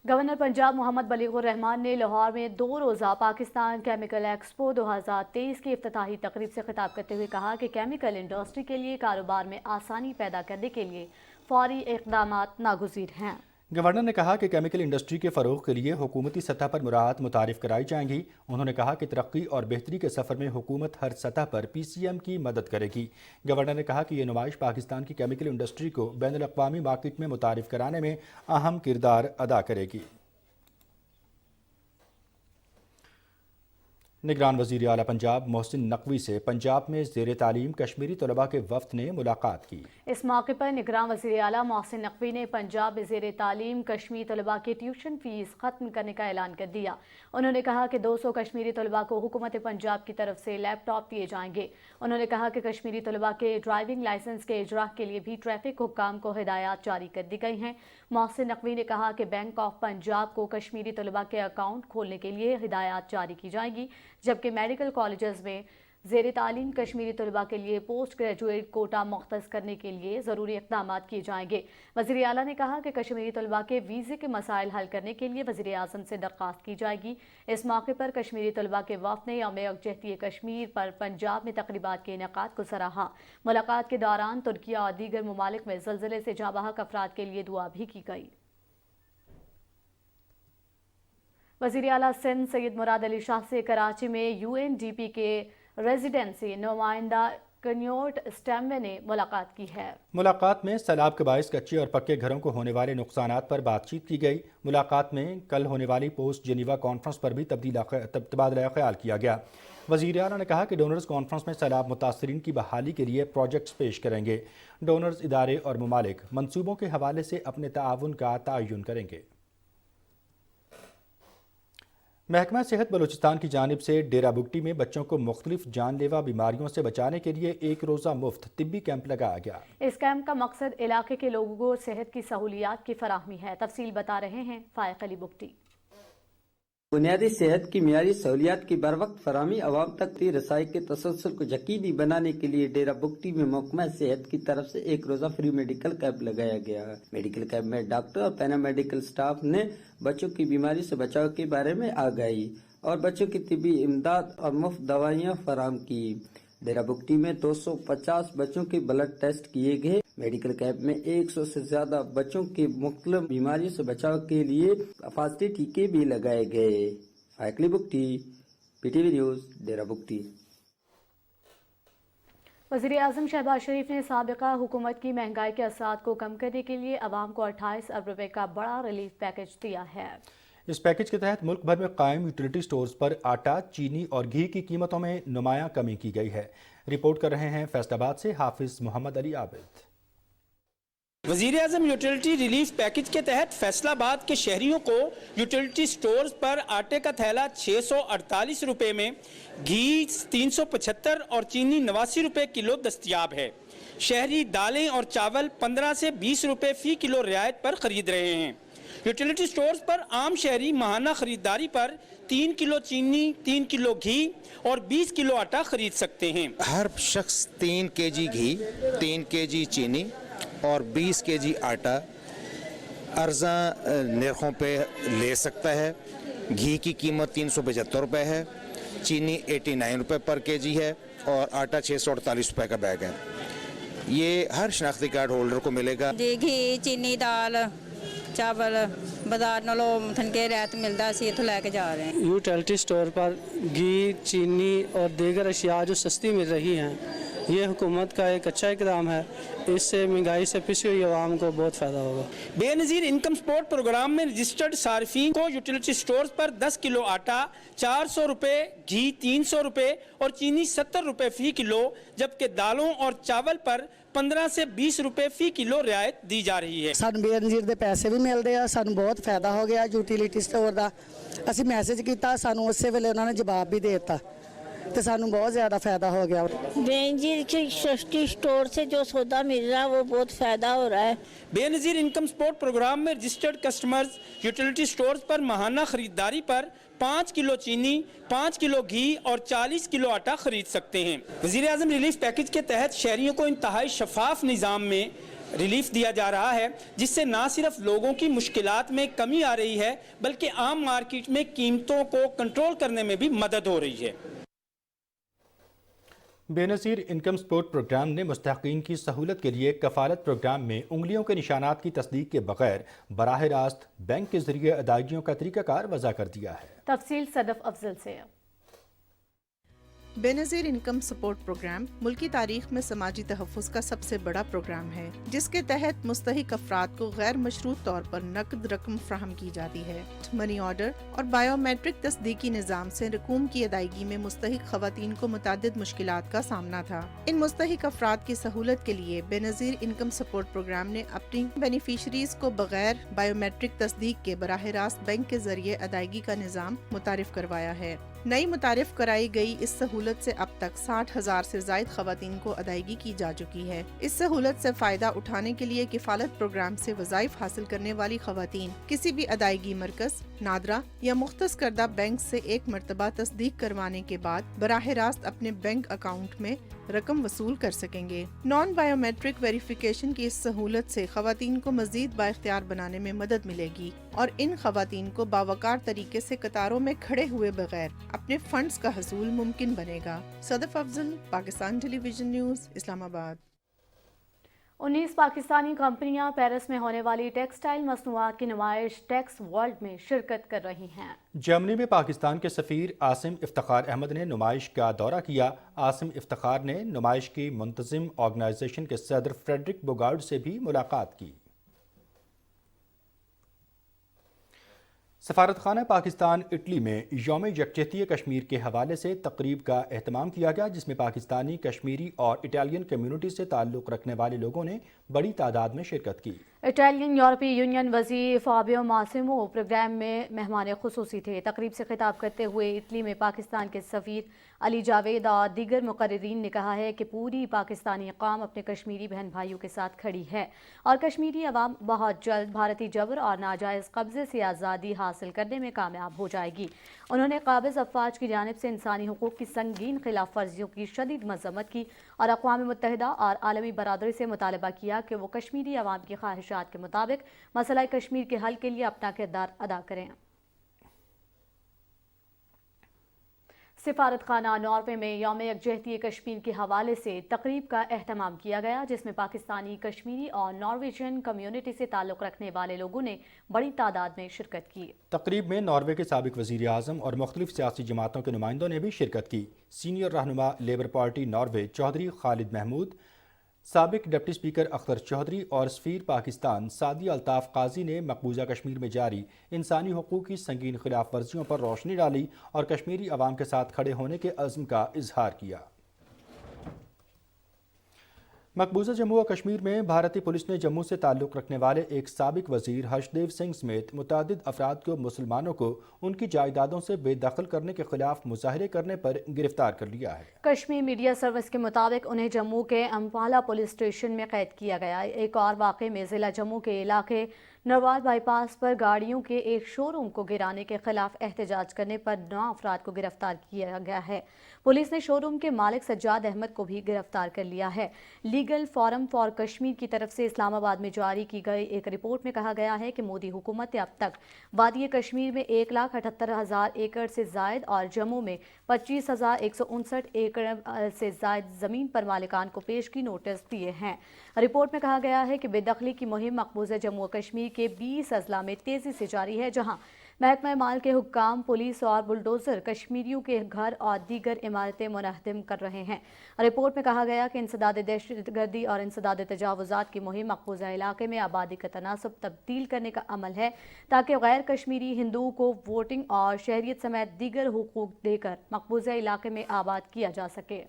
गवर्नर पंजाब मोहम्मद बलीगुर रहमान ने लाहौर में 2 रोज़ा पाकिस्तान केमिकल एक्सपो 2023 की इफ्तिताही तकरीब से खिताब करते हुए कहा कि केमिकल इंडस्ट्री के लिए कारोबार में आसानी पैदा करने के लिए फौरी इक़दामात नागुज़ीर हैं। गवर्नर ने कहा कि केमिकल इंडस्ट्री के फ़रोग़ के लिए हुकूमती सतह पर मुराहत मुतारिफ़ कराई जाएंगी। उन्होंने कहा कि तरक्की और बेहतरी के सफ़र में हुकूमत हर सतह पर PCM की मदद करेगी। गवर्नर ने कहा कि ये नुमाइश पाकिस्तान की केमिकल इंडस्ट्री को बैनुल-अक़वामी मार्केट में मुतारिफ़ कराने में अहम किरदार अदा करेगी। निगरान वज़ीर आला पंजाब मोहसिन नकवी से पंजाब में ज़ेर तालीम कश्मीरी तलबा के वफ़द ने मुलाकात की। इस मौके पर निगरान वज़ीर आला मोहसिन नकवी ने पंजाब में ज़ेर तालीम कश्मीरी तलबा की ट्यूशन फ़ीस ख़त्म करने का ऐलान कर दिया। उन्होंने कहा कि 200 कश्मीरी तलबा को हुकूमत पंजाब की तरफ से लैपटॉप दिए जाएंगे। उन्होंने कहा कि कश्मीरी तलबा के ड्राइविंग लाइसेंस के इजरा के लिए भी ट्रैफिक हुक्काम को हिदायत जारी कर दी गई हैं। मोहसिन नकवी ने कहा कि बैंक ऑफ पंजाब को कश्मीरी तलबा के अकाउंट खोलने के लिए हिदायत जारी की जाएगी, जबकि मेडिकल कॉलेजेस में ज़ेर तालीम कश्मीरी तलबा के लिए पोस्ट ग्रेजुएट कोटा मुख्तस करने के लिए ज़रूरी इक़दाम किए जाएंगे। वज़ीर आला ने कहा कि कश्मीरी तलबा के वीज़े के मसाइल हल करने के लिए वज़ीर आज़म से दरख्वास्त की जाएगी। इस मौके पर कश्मीरी तलबा के वफ़द ने यौम यकजहती कश्मीर पर पंजाब में तक़रीबात के इनेकाद को सराहा। मुलाकात के दौरान तुर्किया और दीगर ममालिक में ज़लज़ले से जाँ बहक अफराद के लिए दुआ भी की गई। वज़ीर आला सिंध सैयद मुराद अली शाह से कराची में UNDP के रेजिडेंसी नुमाइंदा कन्योट स्टैम्बे ने मुलाकात की है। मुलाकात में सैलाब के बाइस कच्चे और पक्के घरों को होने वाले नुकसानात पर बातचीत की गई। मुलाकात में कल होने वाली पोस्ट जेनीवा कॉन्फ्रेंस पर भी तबादला ख्याल किया गया। वज़ीर आला ने कहा कि डोनर्स कॉन्फ्रेंस में सैलाब मुतासरीन की बहाली के लिए प्रोजेक्ट्स पेश करेंगे। डोनर्स इदारे और ममालिक मनसूबों के हवाले से अपने ताउन का तयन करेंगे। महकमा सेहत बलूचिस्तान की जानिब से डेरा बुगटी में बच्चों को मुख्तलिफ जानलेवा बीमारियों से बचाने के लिए 1 रोज़ा मुफ्त तिब्बी कैंप लगाया गया। इस कैंप का मकसद इलाके के लोगों को सेहत की सहूलियात की फराहमी है। तफसील बता रहे हैं फायक अली बुगटी। बुनियादी सेहत की मियारी सहूलियात की बर वक्त फराहमी अवाम तक रसाई के तसलसल को यकीनी बनाने के लिए डेरा बुगटी में महकमा सेहत की तरफ से 1 रोज़ा फ्री मेडिकल कैंप लगाया गया है। मेडिकल कैंप में डॉक्टर और पैरा मेडिकल स्टाफ ने बच्चों की बीमारी से बचाव के बारे में आगाही और बच्चों की तिब्बी इमदाद और मुफ्त दवाइयाँ फराहम की। डेरा बुगटी में 250 बच्चों के ब्लड टेस्ट किए गए। मेडिकल कैंप में 100 से ज्यादा बच्चों के मुख्तलिफ बीमारियों से बचाव के लिए हिफाजती टीके भी लगाए गए। फायकली बुगटी, PTV न्यूज, डेरा बुगटी। वज़ीर आज़म शहबाज शरीफ ने साबिका हुकूमत की महंगाई के असरात को कम करने के लिए आवाम को 28 अरब रुपए का बड़ा रिलीफ पैकेज दिया है। इस पैकेज के तहत मुल्क भर में कायम यूटिलिटी स्टोर्स पर आटा, चीनी और घी की कीमतों में नुमायां कमी की गई है। रिपोर्ट कर रहे हैं फैसलाबाद से हाफिज मोहम्मद अली आबिद। वज़ीर आज़म यूटिलिटी रिलीफ पैकेज के तहत फैसलाबाद के शहरियों को यूटिलिटी स्टोर्स पर आटे का थैला 648 रुपये में, घी 375 और चीनी 89 रुपये किलो दस्तयाब है। शहरी दालें और चावल 15 से 20 रुपये फ़ी किलो रियायत पर ख़रीद रहे हैं। यूटिलिटी स्टोर्स पर आम शहरी माहाना ख़रीदारी पर 3 किलो चीनी, 3 किलो घी और 20 किलो आटा ख़रीद सकते हैं। हर शख्स 3 केजी घी, 3 केजी चीनी और 20 केजी आटा अर्जा नरखों पे ले सकता है। घी की कीमत 375 रुपये है, चीनी 89 रुपये पर केजी है और आटा 648 रुपये का बैग है। ये हर शनाख्ती कार्ड होल्डर को मिलेगा। घी चीनी दाल चावल बाजार नालों ठनके रैत मिलता है, इत्थों लैके जा रहे हैं। यूटिलिटी स्टोर पर घी चीनी और दीगर अशिया जो सस्ती मिल रही हैं, ये हुकूमत का एक अच्छा इकदाम है। इससे महंगाई से पिसी हुई आवाम को बहुत फ़ायदा होगा। बेनज़ीर इनकम सपोर्ट प्रोग्राम में रजिस्टर्ड सार्फिन को यूटिलिटी स्टोर्स पर 10 किलो आटा 400 रुपये, घी 300 रुपये और चीनी 70 रुपये फ़ी किलो, जबकि दालों और चावल पर 15 से 20 रुपये फ़ी किलो रियायत दी जा रही है। ਸਾਨੂੰ ਬੇਨਜ਼ੀਰ ਦੇ ਪੈਸੇ ਵੀ ਮਿਲਦੇ ਆ, ਸਾਨੂੰ ਬਹੁਤ ਫਾਇਦਾ ਹੋ ਗਿਆ ਯੂਟਿਲਿਟੀ ਸਟੋਰ ਦਾ। ਅਸੀਂ ਮੈਸੇਜ ਕੀਤਾ, ਸਾਨੂੰ ਉਸੇ ਵੇਲੇ ਉਹਨਾਂ ਨੇ ਜਵਾਬ ਵੀ ਦੇ ਦਿੱਤਾ ਤੇ ਸਾਨੂੰ ਬਹੁਤ ਜ਼ਿਆਦਾ ਫਾਇਦਾ ਹੋ ਗਿਆ। बेनजीर की सस्ती स्टोर से जो सौदा मिल रहा है वो बहुत फ़ायदा हो रहा है। बेनज़ीर इनकम सपोर्ट प्रोग्राम में रजिस्टर्ड कस्टमर्स यूटिलिटी स्टोर्स पर माहाना खरीदारी पर 5 किलो चीनी, 5 किलो घी और 40 किलो आटा खरीद सकते हैं। वज़ीर आज़म रिलीफ पैकेज के तहत शहरियों को इंतहाई शफाफ निज़ाम में रिलीफ दिया जा रहा है, जिससे ना सिर्फ लोगों की मुश्किलात में कमी आ रही है, बल्कि आम मार्केट में कीमतों को कंट्रोल करने में भी मदद हो रही है। बेनज़ीर इनकम सपोर्ट प्रोग्राम ने मुस्तहक़ीन की सहूलत के लिए कफ़ालत प्रोग्राम में उंगलियों के निशानात की तस्दीक के बगैर बराह रास्त बैंक के ज़रिए अदायगियों का तरीक़ाकार वज़ा कर दिया है। तफसील सदफ अफजल से। बेनज़ीर इनकम सपोर्ट प्रोग्राम मुल्की तारीख में समाजी तहफ़्फ़ुज़ का सबसे बड़ा प्रोग्राम है, जिसके तहत मुस्तहिक अफराद को गैर मशरूत तौर पर नकद रकम फ्राहम की जाती है। मनी ऑर्डर और बायोमेट्रिक तस्दीकी निज़ाम से रकूम की अदायगी में मुस्तहिक ख़वातीन को मुतादिद मुश्किलात का सामना था। इन मुस्तहिक अफराद की सहूलत के लिए बेनज़ीर इनकम सपोर्ट प्रोग्राम ने अपनी बेनिफिशरीज को बगैर बायोमेट्रिक तस्दीक के बराह रास्त बैंक के जरिए अदायगी का निज़ाम मुतारिफ करवाया है। नई मुतारिफ कराई गई इस सहूलत से अब तक 60,000 से ज़ायद ख़वातीन को अदायगी की जा चुकी है। इस सहूलत से फ़ायदा उठाने के लिए किफ़ालत प्रोग्राम से वज़ाइफ हासिल करने वाली ख़वातीन किसी भी अदायगी मरकज़, नादरा या मुख्तस करदा बैंक से एक मरतबा तस्दीक करवाने के बाद बराह रास्त अपने बैंक अकाउंट में रकम वसूल कर सकेंगे। नॉन बायोमेट्रिक वेरिफिकेशन की इस सहूलत से ख़वातीन को मज़ीद बाइख्तियार बनाने में मदद मिलेगी और इन ख़वातीन को बावकार तरीके से कतारों में खड़े हुए बगैर अपने फंड्स का हसूल मुमकिन बनेगा। Sadaf Afzal, Pakistan television news, Islamabad. 19 पाकिस्तानी कंपनियां पेरिस में होने वाली टेक्सटाइल मसनूआत की नुमाइश टेक्स वर्ल्ड में शिरकत कर रही हैं। जर्मनी में पाकिस्तान के सफ़ीर आसिम इफ्तिखार अहमद ने नुमाइश का दौरा किया। आसिम इफ्तिखार ने नुमाइश की मुंतज़िम ऑर्गेनाइजेशन के सदर फ्रेडरिक बोगार्ड से भी मुलाकात की। सफारतखाना पाकिस्तान इटली में यौम यकजहती कश्मीर के हवाले से तकरीब का एहतमाम किया गया, जिसमें पाकिस्तानी, कश्मीरी और इटालियन कम्युनिटी से ताल्लुक़ रखने वाले लोगों ने बड़ी तादाद में शिरकत की। इटालियन यूरोपीय यूनियन वज़ीर फाबियो मासिमो प्रोग्राम में मेहमान खुसूसी थे। तकरीब से खिताब करते हुए इटली में पाकिस्तान के सफ़ीर अली जावेद और दीगर मुकर्रिरीन ने कहा है कि पूरी पाकिस्तानी कौम अपने कश्मीरी बहन भाइयों के साथ खड़ी है और कश्मीरी अवाम बहुत जल्द भारतीय जबर और नाजायज़ कब्जे से आज़ादी हासिल करने में कामयाब हो जाएगी। उन्होंने काबिज़ अफवाज की जानिब से इंसानी हुकूक की संगीन खिलाफ वर्जियों की शदीद मज़म्मत की और अक़वाम मुत्तहिदा और आलमी बरादरी से मुतालबा किया कि वो कश्मीरी अवाम की ख्वाहिशात के मुताबिक मसला कश्मीर के हल के लिए अपना किरदार अदा करें। सिफारत खाना नॉर्वे में यौम यकजहती कश्मीर के हवाले से तकरीब का एहतमाम किया गया, जिसमें पाकिस्तानी, कश्मीरी और नॉर्वेजियन कम्युनिटी से ताल्लुक़ रखने वाले लोगों ने बड़ी तादाद में शिरकत की। तकरीब में नॉर्वे के साबिक वज़ीर आज़म और मुख्तलिफ सियासी जमातों के नुमाइंदों ने भी शिरकत की। सीनियर रहनुमा Labour Party Norway Chaudhry Khalid Mahmood, साबिक डिप्टी स्पीकर अख्तर चौधरी और सफ़ीर पाकिस्तान सादिया अल्ताफ़ काजी ने मकबूजा कश्मीर में जारी इंसानी हुकूक की संगीन खिलाफ वर्जियों पर रोशनी डाली और कश्मीरी अवाम के साथ खड़े होने के अज़्म का इजहार किया। मकबूजा जम्मू व कश्मीर में भारतीय पुलिस ने जम्मू से ताल्लुक़ रखने वाले एक साबिक वज़ीर हर्षदेव सिंह समेत मुतादिद अफराद को मुसलमानों को उनकी जायदादों से बेदखल करने के खिलाफ मुजाहरे करने पर गिरफ्तार कर लिया है। कश्मीर मीडिया सर्विस के मुताबिक उन्हें जम्मू के अम्पाला पुलिस स्टेशन में कैद किया गया। एक और वाक़े में ज़िला जम्मू के इलाके नरवाल बाईपास पर गाड़ियों के एक शोरूम को गिराने के खिलाफ एहतजाज करने पर 9 अफराद को गिरफ्तार किया गया है। पुलिस ने शोरूम के मालिक सज्जाद अहमद को भी गिरफ्तार कर लिया है। लीगल फोरम फॉर कश्मीर की तरफ से इस्लामाबाद में जारी की गई एक रिपोर्ट में कहा गया है कि मोदी हुकूमत ने अब तक वादी कश्मीर में 1,78,000 एकड़ से जायद और जम्मू में 25,159 एकड़ से जायद जमीन पर मालिकान को पेशगी नोटिस दिए हैं। रिपोर्ट में कहा गया है कि बेदखली की मुहिम मकबूजा जम्मू और कश्मीर के 20 अजला में तेजी से जारी है, जहां महकमा माल के हुक्काम, पुलिस और बुलडोजर कश्मीरियों के घर और दीगर इमारतें मुनहदम कर रहे हैं। रिपोर्ट में कहा गया कि इंसदाद दहशतगर्दी और इंसदाद तजावुजात की मुहिम मकबूजा इलाके में आबादी का तनासब तब्दील करने का अमल है, ताकि गैर कश्मीरी हिंदुओं को वोटिंग और शहरियत समेत दीगर हुकूक देकर मकबूजा इलाके में आबाद किया जा सके।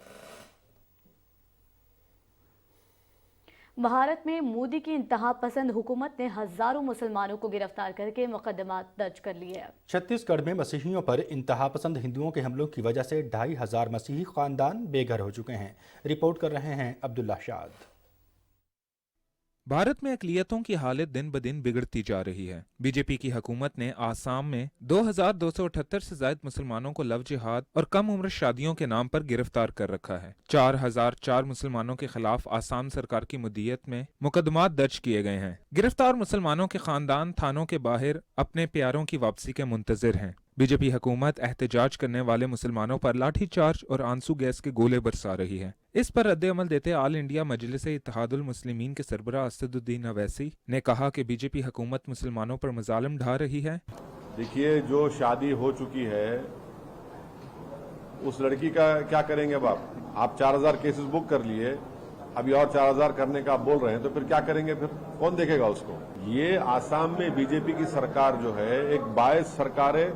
भारत में मोदी की इंतहा पसंद हुकूमत ने हजारों मुसलमानों को गिरफ्तार करके मुकदमा दर्ज कर लिए। छत्तीसगढ़ में मसीहियों पर इंतहा पसंद हिंदुओं के हमलों की वजह से 2,500 मसीही खानदान बेघर हो चुके हैं। रिपोर्ट कर रहे हैं अब्दुल्ला शाद। भारत में अक़लियतों की हालत दिन ब दिन बिगड़ती जा रही है। बीजेपी की हुकूमत ने आसाम में 2,278 से ज्यादा मुसलमानों को लव जिहाद और कम उम्र शादियों के नाम पर गिरफ्तार कर रखा है। 4,004 मुसलमानों के खिलाफ आसाम सरकार की मुद्दियत में मुकदमात दर्ज किए गए हैं। गिरफ्तार मुसलमानों के खानदान थानों के बाहर अपने प्यारों की वापसी के मुंतजिर हैं। बीजेपी हुकूमत एहतजाज करने वाले मुसलमानों पर लाठीचार्ज और आंसू गैस के गोले बरसा रही है। इस पर रद्द-ए-अमल देते ऑल इंडिया मजलिस इत्तेहादुल मुस्लिमीन के सरबराह असदुद्दीन अवैसी ने कहा कि बीजेपी हुकूमत मुसलमानों पर मजालिम ढा रही है। देखिए, जो शादी हो चुकी है उस लड़की का क्या करेंगे अब आप 4,000 केसेस बुक कर लिए, अभी और 4,000 करने का आप बोल रहे हैं, तो फिर क्या करेंगे? फिर कौन देखेगा उसको? ये आसाम में बीजेपी की सरकार जो है एक बायस सरकार है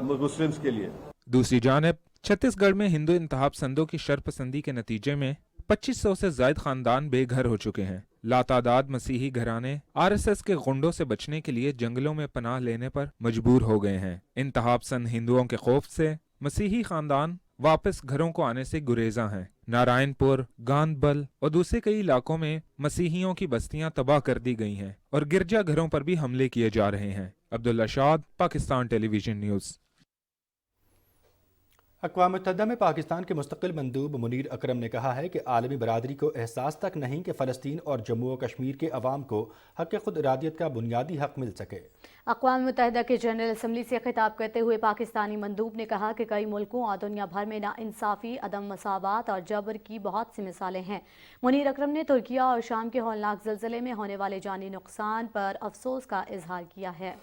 मुस्लिम्स के लिए। दूसरी जानिब छत्तीसगढ़ में हिंदू इंतहापसंदों की शरपसंदी के नतीजे में 2500 से ज्यादा खानदान बेघर हो चुके हैं। लातादाद मसीही घराने आरएसएस के गुंडों से बचने के लिए जंगलों में पनाह लेने पर मजबूर हो गए हैं। इंतहापसंद हिंदुओं के खौफ से मसीही खानदान वापस घरों को आने से गुरेजा हैं। नारायणपुर, गांधबल और दूसरे कई इलाकों में मसीहियों की बस्तियां तबाह कर दी गई हैं और गिरजा घरों पर भी हमले किए जा रहे हैं। अब्दुल्ला शाद, पाकिस्तान टेलीविजन न्यूज़। अक़वाम मुत्तहिदा में पाकिस्तान के मुस्तक़िल मंदूब मुनीर अकरम ने कहा है कि आलमी बरादरी को एहसास तक नहीं कि फ़लस्तीन और जम्मू और कश्मीर के अवाम को हक़ खुद इरादियत का बुनियादी हक़ मिल सके। अक़वाम मुत्तहिदा के जनरल असम्बली से खिताब करते हुए पाकिस्तानी मंदूब ने कहा कि कई मुल्कों और दुनिया भर में नाइंसाफ़ी, अदम मसावात और जबर की बहुत सी मिसालें हैं। मुनीर अकरम ने तुर्किया और शाम के हौलनाक ज़लज़ले में होने वाले जानी नुकसान पर अफसोस का इजहार किया है।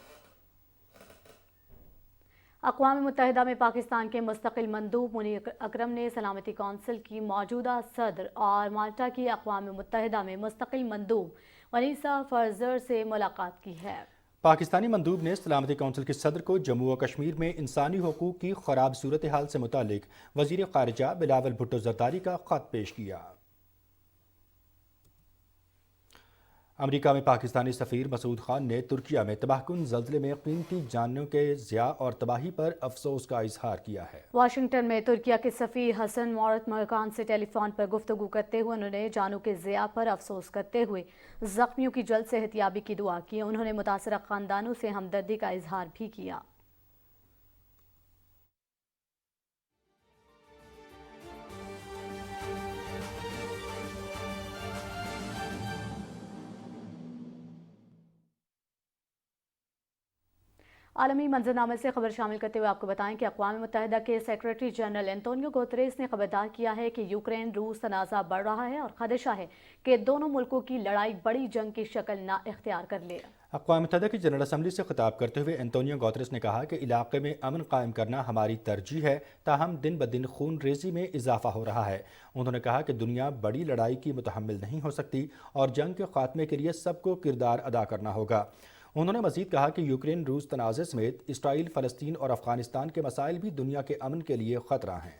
अक़वाम मुत्तहिदा में पाकिस्तान के मुस्तक़िल मंदूब मुनीर अकरम ने सलामती कौंसिल की मौजूदा सदर और माल्टा की अक़वाम मुत्तहिदा में मुस्तक़िल मंदूब वनीसा फर्जर से मुलाकात की है। पाकिस्तानी मंदूब ने सलामती कौंसिल की सदर को जम्मू और कश्मीर में इंसानी हुकूक की ख़राब सूरत हाल से मुतालिक वज़ीर ख़ारिजा बिलावल भुट्टो ज़रदारी का ख़त पेश किया। अमेरिका में पाकिस्तानी सफ़ीर मसूद खान ने तुर्किया में तबाहकुन ज़लज़ले में कीमती जानों के ज़िया और तबाही पर अफसोस का इजहार किया है। वाशिंगटन में तुर्किया के सफ़ीर हसन मौरत मरकान से टेलीफोन पर गुफ्तगू करते हुए उन्होंने जानों के ज़िया पर अफसोस करते हुए ज़ख्मियों की जल्द सेहतियाबी की दुआ की। उन्होंने मुतासरा ख़ानदानों से हमदर्दी का इजहार भी किया। आलमी मंजरनामे से खबर शामिल करते हुए आपको बताएं कि अक़वाम मुत्तहिदा के सेक्रेटरी जनरल एंटोनियो गुतेरेस ने खबरदार किया है कि यूक्रेन रूस तनाज़ा बढ़ रहा है और खदशा है कि दोनों मुल्कों की लड़ाई बड़ी जंग की शक्ल ना इख्तियार कर ले। अक़वाम मुत्तहिदा की जनरल असम्बली से खिताब करते हुए एंटोनियो गुतेरेस ने कहा कि इलाके में अमन कायम करना हमारी तरजीह है, ताहम दिन ब दिन खून रेजी में इजाफा हो रहा है। उन्होंने कहा कि दुनिया बड़ी लड़ाई की मुतहम्मिल नहीं हो सकती और जंग के खात्मे के लिए सबको किरदार अदा करना होगा। उन्होंने मज़ीद कहा कि यूक्रेन रूस तनाज़े समेत इसराइल, फ़लस्तीन और अफ़गानिस्तान के मसाइल भी दुनिया के अमन के लिए ख़तरा हैं।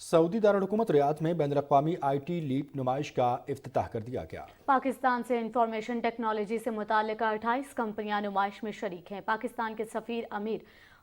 सऊदी दारुल-हुकूमत रियाद में बैनुल-अक़वामी IT लीप नुमाइश का इफ्तिताह कर दिया गया। पाकिस्तान से इंफॉर्मेशन टेक्नोलॉजी से मुताल्लिक़ 28 कंपनियां नुमाइश में शरीक हैं। पाकिस्तान के सफ़ीर अमीर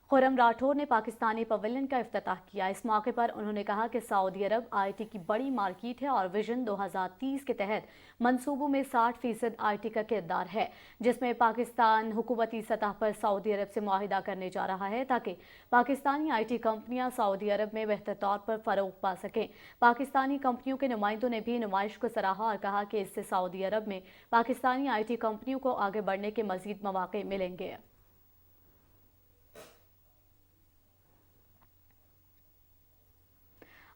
खुर्रम राठौर ने पाकिस्तानी पवेलियन का इफ्तिताह किया। इस मौके पर उन्होंने कहा कि सऊदी अरब आईटी की बड़ी मार्केट है और विजन 2030 के तहत मंसूबों में 60% आईटी का किरदार है, जिसमें पाकिस्तान हुकूमती सतह पर सऊदी अरब से मुआहिदा करने जा रहा है ताकि पाकिस्तानी आईटी कंपनियां सऊदी अरब में बेहतर तौर पर फरोग पा सकें। पाकिस्तानी कंपनियों के नुमाइंदों ने भी नुमाइश को सराहा और कहा कि इससे सऊदी अरब में पाकिस्तानी आईटी कंपनियों को आगे बढ़ने के मजीद मौके मिलेंगे।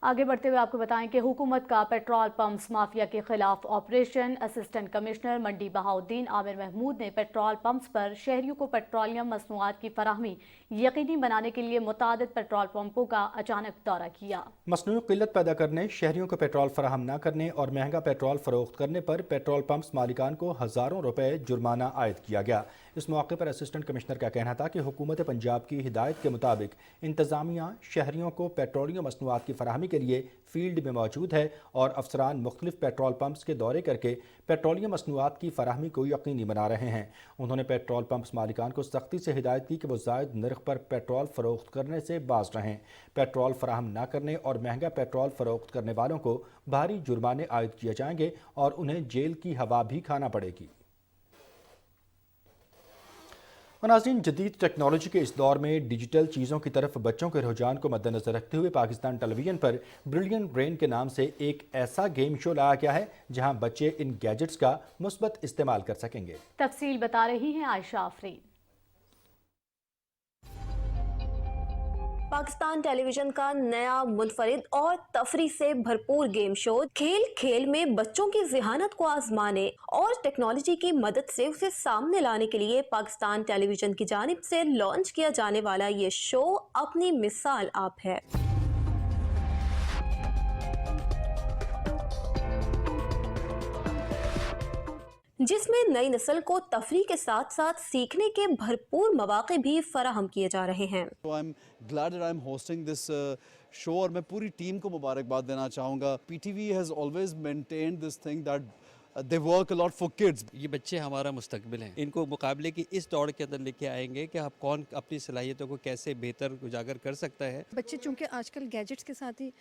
आगे बढ़ते हुए आपको बताएं कि हुकूमत का पेट्रोल पंप्स माफिया के खिलाफ ऑपरेशन। असिस्टेंट कमिश्नर मंडी बहाउद्दीन आमिर महमूद ने पेट्रोल पंप्स पर शहरियों को पेट्रोलियम मसनूआत की फराहमी यकीनी बनाने के लिए मुतादिद पेट्रोल पंपों का अचानक दौरा किया। मसनूई किल्लत पैदा करने, शहरियों को पेट्रोल फराहम न करने और महंगा पेट्रोल फरोख्त करने पर पेट्रोल पंप्स मालिकान को हज़ारों रुपए जुर्माना आयद किया गया। इस मौके पर असिस्टेंट कमिश्नर का कहना था कि हुकूमत पंजाब की हिदायत के मुताबिक इंतजामिया शहरियों को पेट्रोलियम मसनूआत की फराहमी के लिए फील्ड में मौजूद है और अफसरान मुख्तलिफ पेट्रोल पंप्स के दौरे करके पेट्रोलियम मसनूआत की फराहमी को यकीनी बना रहे हैं। उन्होंने पेट्रोल पंप्स मालिकान को सख्ती से हिदायत की कि वो जायद नर्ख पर पेट्रोल फरोख्त करने से बाज रहें। पेट्रोल फराहम न करने और महंगा पेट्रोल फरोख्त करने वालों को भारी जुर्माने आयद किए जाएंगे और उन्हें जेल की हवा भी खाना पड़ेगी। नाज़रीन, जदीद टेक्नोलॉजी के इस दौर में डिजिटल चीज़ों की तरफ बच्चों के रुझान को मद्देनजर रखते हुए पाकिस्तान टेलीविजन पर ब्रिलियंट ब्रेन के नाम से एक ऐसा गेम शो लाया गया है जहां बच्चे इन गैजेट्स का मुस्बत इस्तेमाल कर सकेंगे। तफसील बता रही हैं आयशा आफरीन। पाकिस्तान टेलीविजन का नया मुनफरिद और तफरी से भरपूर गेम शो खेल खेल में बच्चों की ज़हानत को आजमाने और टेक्नोलॉजी की मदद से उसे सामने लाने के लिए पाकिस्तान टेलीविजन की जानिब से लॉन्च किया जाने वाला ये शो अपनी मिसाल आप है। जिसमें नई नस्ल को तफरी के साथ साथ सीखने के भरपूर मौके भी फराहम किए जा रहे हैं। So I'm glad that I'm hosting this show और मैं पूरी टीम को मुबारकबाद देना चाहूँगा। PTV has always maintained this thing that they work a lot for kids. ये बच्चे हमारा मुस्तकबिल हैं। इनको मुकाबले की इस दौड़ के अंदर लेके आएंगे कि आप कौन अपनी सलाहियतों को कैसे बेहतर उजागर कर सकता है। बच्चे चूँकि आजकल गैजेट्स के साथ ही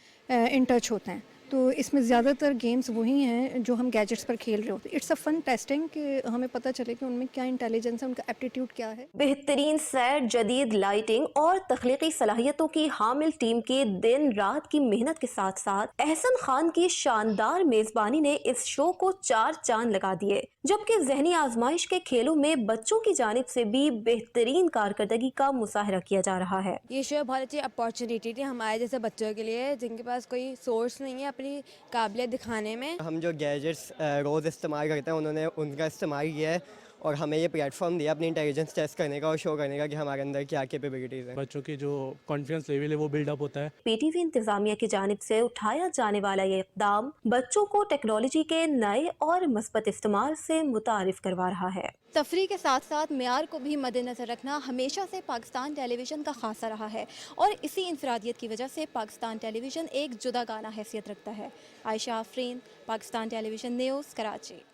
इन टच होते हैं, तो इसमें ज़्यादातर गेम्स वही हैं जो हम गैजेट्स पर खेल रहे होते हैं। इट्स अ फन टेस्टिंग कि हमें पता चले कि उनमें क्या इंटेलिजेंस है, उनका एप्टीट्यूड क्या है। बेहतरीन सेट, जदीद लाइटिंग और तख्लीकी सलाहियतों की हामिल टीम की दिन रात की मेहनत के साथ साथ एहसन खान की शानदार मेजबानी ने इस शो को 4 चांद लगा दिए। जबकि जहनी आजमाइश के खेलों में बच्चों की जानिब से भी बेहतरीन कारकर्दगी का मुजाहरा किया जा रहा है। ये शो बहुत अच्छी अपॉर्चुनिटी थी हमारे जैसे बच्चों के लिए जिनके पास कोई सोर्स नहीं है अपनी काबिलियत दिखाने में। हम जो गैजेट्स रोज़ इस्तेमाल करते हैं उन्होंने उनका इस्तेमाल किया है और हमें ये प्लेटफॉर्म दिया अपनी इंटेलिजेंस टेस्ट करने का और शो करने का कि हमारे अंदर क्या कैपेबिलिटीज़ हैं। बच्चों की जो कॉन्फिडेंस लेवल है वो बिल्डअप होता है। PTV इंतजामिया की जानिब से उठाया जाने वाला ये इक़दाम बच्चों को टेक्नोलॉजी के नए और मस्बत इस्तेमाल से मुतारिफ करवा रहा है। तफरी के साथ साथ मेयार को भी मद्देनज़र रखना हमेशा से पाकिस्तान टेलीविज़न का खासा रहा है और इसी इंफरादियत की वजह से पाकिस्तान टेलीविज़न एक जुदागाना हैसियत रखता है। Ayesha Afreen, Pakistan television news, Karachi.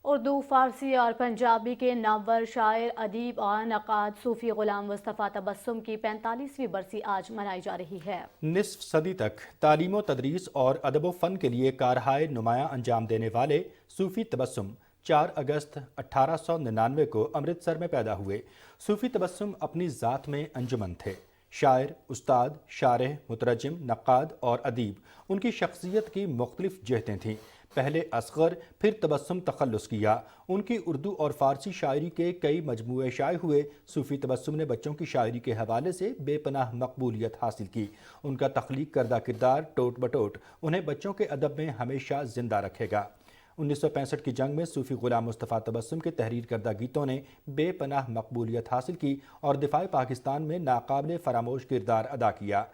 उर्दू, फ़ारसी और पंजाबी के नामवर शायर, अदीब और नक़ाद सूफ़ी ग़ुलाम मुस्तफ़ा तबस्सुम की 45वीं बरसी आज मनाई जा रही है। निस्फ सदी तक तालीम तदरीस और अदब व फ़न के लिए कारहाय नुमायाँ अंजाम देने वाले सूफ़ी तबस्सुम 4 अगस्त 1899 को अमृतसर में पैदा हुए। सूफ़ी तबस्सुम अपनी ज़ात में अंजुमन थे। शायर, उस्ताद, शारह, मुतरजिम, नक़ाद और अदीब उनकी शख्सियत की मुख्तलिफ जहतें थीं। पहले असग़र फिर तबस्सुम तखल्लुस किया। उनकी उर्दू और फ़ारसी शायरी के कई मजमूए शाये हुए। सूफ़ी तबस्सुम ने बच्चों की शायरी के हवाले से बेपनाह मकबूलियत हासिल की। उनका तख्लीक करदा किरदार टोट बटोट उन्हें बच्चों के अदब में हमेशा ज़िंदा रखेगा। 1965 की जंग में सूफ़ी ग़ुलाम मुस्तफ़ा तबस्सुम के तहरीर करदा गीतों ने बेपनाह मकबूलियत हासिल की और दिफ़ाए पाकिस्तान में नाकाबिले फ़रामोश किरदार अदा किया।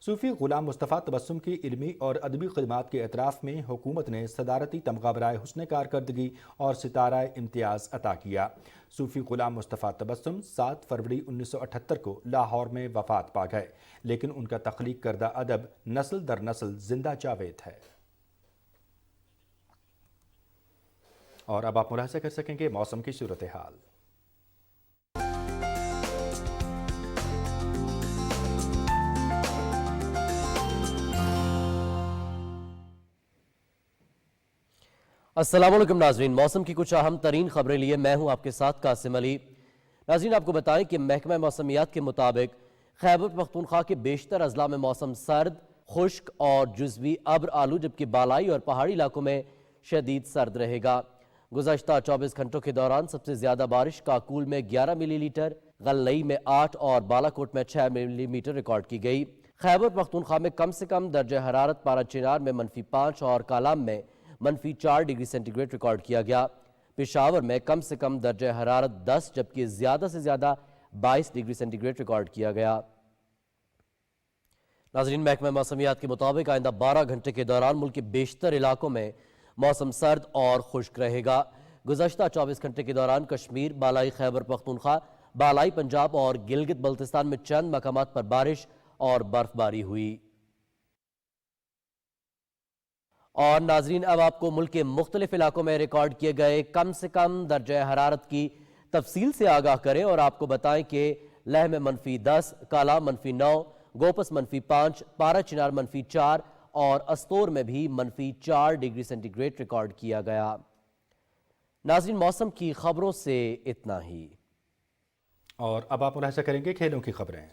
सूफ़ी ग़ुलाम मुस्तफ़ा तबस्सुम की इल्मी और अदबी ख़िदमात के एतराफ़ में हुकूमत ने सदारती तमग़ा बराए हुस्न कारकर्दगी और सितारा इम्तियाज़ अता किया। सूफ़ी ग़ुलाम मुस्तफ़ा तबस्सुम 7 फरवरी 1978 को लाहौर में वफ़ात पा गए, लेकिन उनका तख्लीक करदा अदब नस्ल दर नस्ल ज़िंदा जावेद है। और अब आप मुलाहिज़ा कर सकेंगे मौसम की सूरत हाल। السلام علیکم ناظرین، موسم کی کچھ اہم ترین خبریں لیے میں ہوں آپ کے ساتھ قاسم علی۔ ناظرین آپ کو بتائیں کہ محکمہ موسمیات کے مطابق خیبر پختونخوا کے بیشتر اضلاع میں موسم سرد، خشک اور جزوی ابر آلو، جبکہ بالائی اور پہاڑی علاقوں میں شدید سرد رہے گا۔ گزشتہ 24 گھنٹوں کے دوران سب سے زیادہ بارش کاکول میں 11 ملی لیٹر، غلئی میں 8 اور بالاکوٹ میں 6 ملی میٹر ریکارڈ کی گئی۔ خیبر پختونخوا میں کم سے کم درجہ حرارت پارہ چنار میں -5 اور کالام میں -4 ڈگری سینٹی گریڈ ریکارڈ کیا گیا۔ پشاور میں کم سے کم درجہ حرارت 10 جبکہ زیادہ سے زیادہ 22 ڈگری سینٹی گریڈ ریکارڈ کیا گیا۔ ناظرین محکمہ موسمیات کے مطابق آئندہ 12 گھنٹے کے دوران ملک کے بیشتر علاقوں میں موسم سرد اور خشک رہے گا۔ گزشتہ 24 گھنٹے کے دوران کشمیر، بالائی خیبر پختونخوا، بالائی پنجاب اور گلگت بلتستان میں چند مقامات پر بارش اور برف باری ہوئی۔ اور ناظرین اب آپ کو ملک کے مختلف علاقوں میں ریکارڈ کیے گئے کم سے کم درجہ حرارت کی تفصیل سے آگاہ کریں اور آپ کو بتائیں کہ لہ میں -10، کالا -9، گوپس -5، پارہ چنار -4 اور استور میں بھی -4 ڈگری سینٹی گریڈ ریکارڈ کیا گیا۔ ناظرین موسم کی خبروں سے اتنا ہی۔ اور اب آپ ملاحظہ کریں گے کھیلوں کی خبریں۔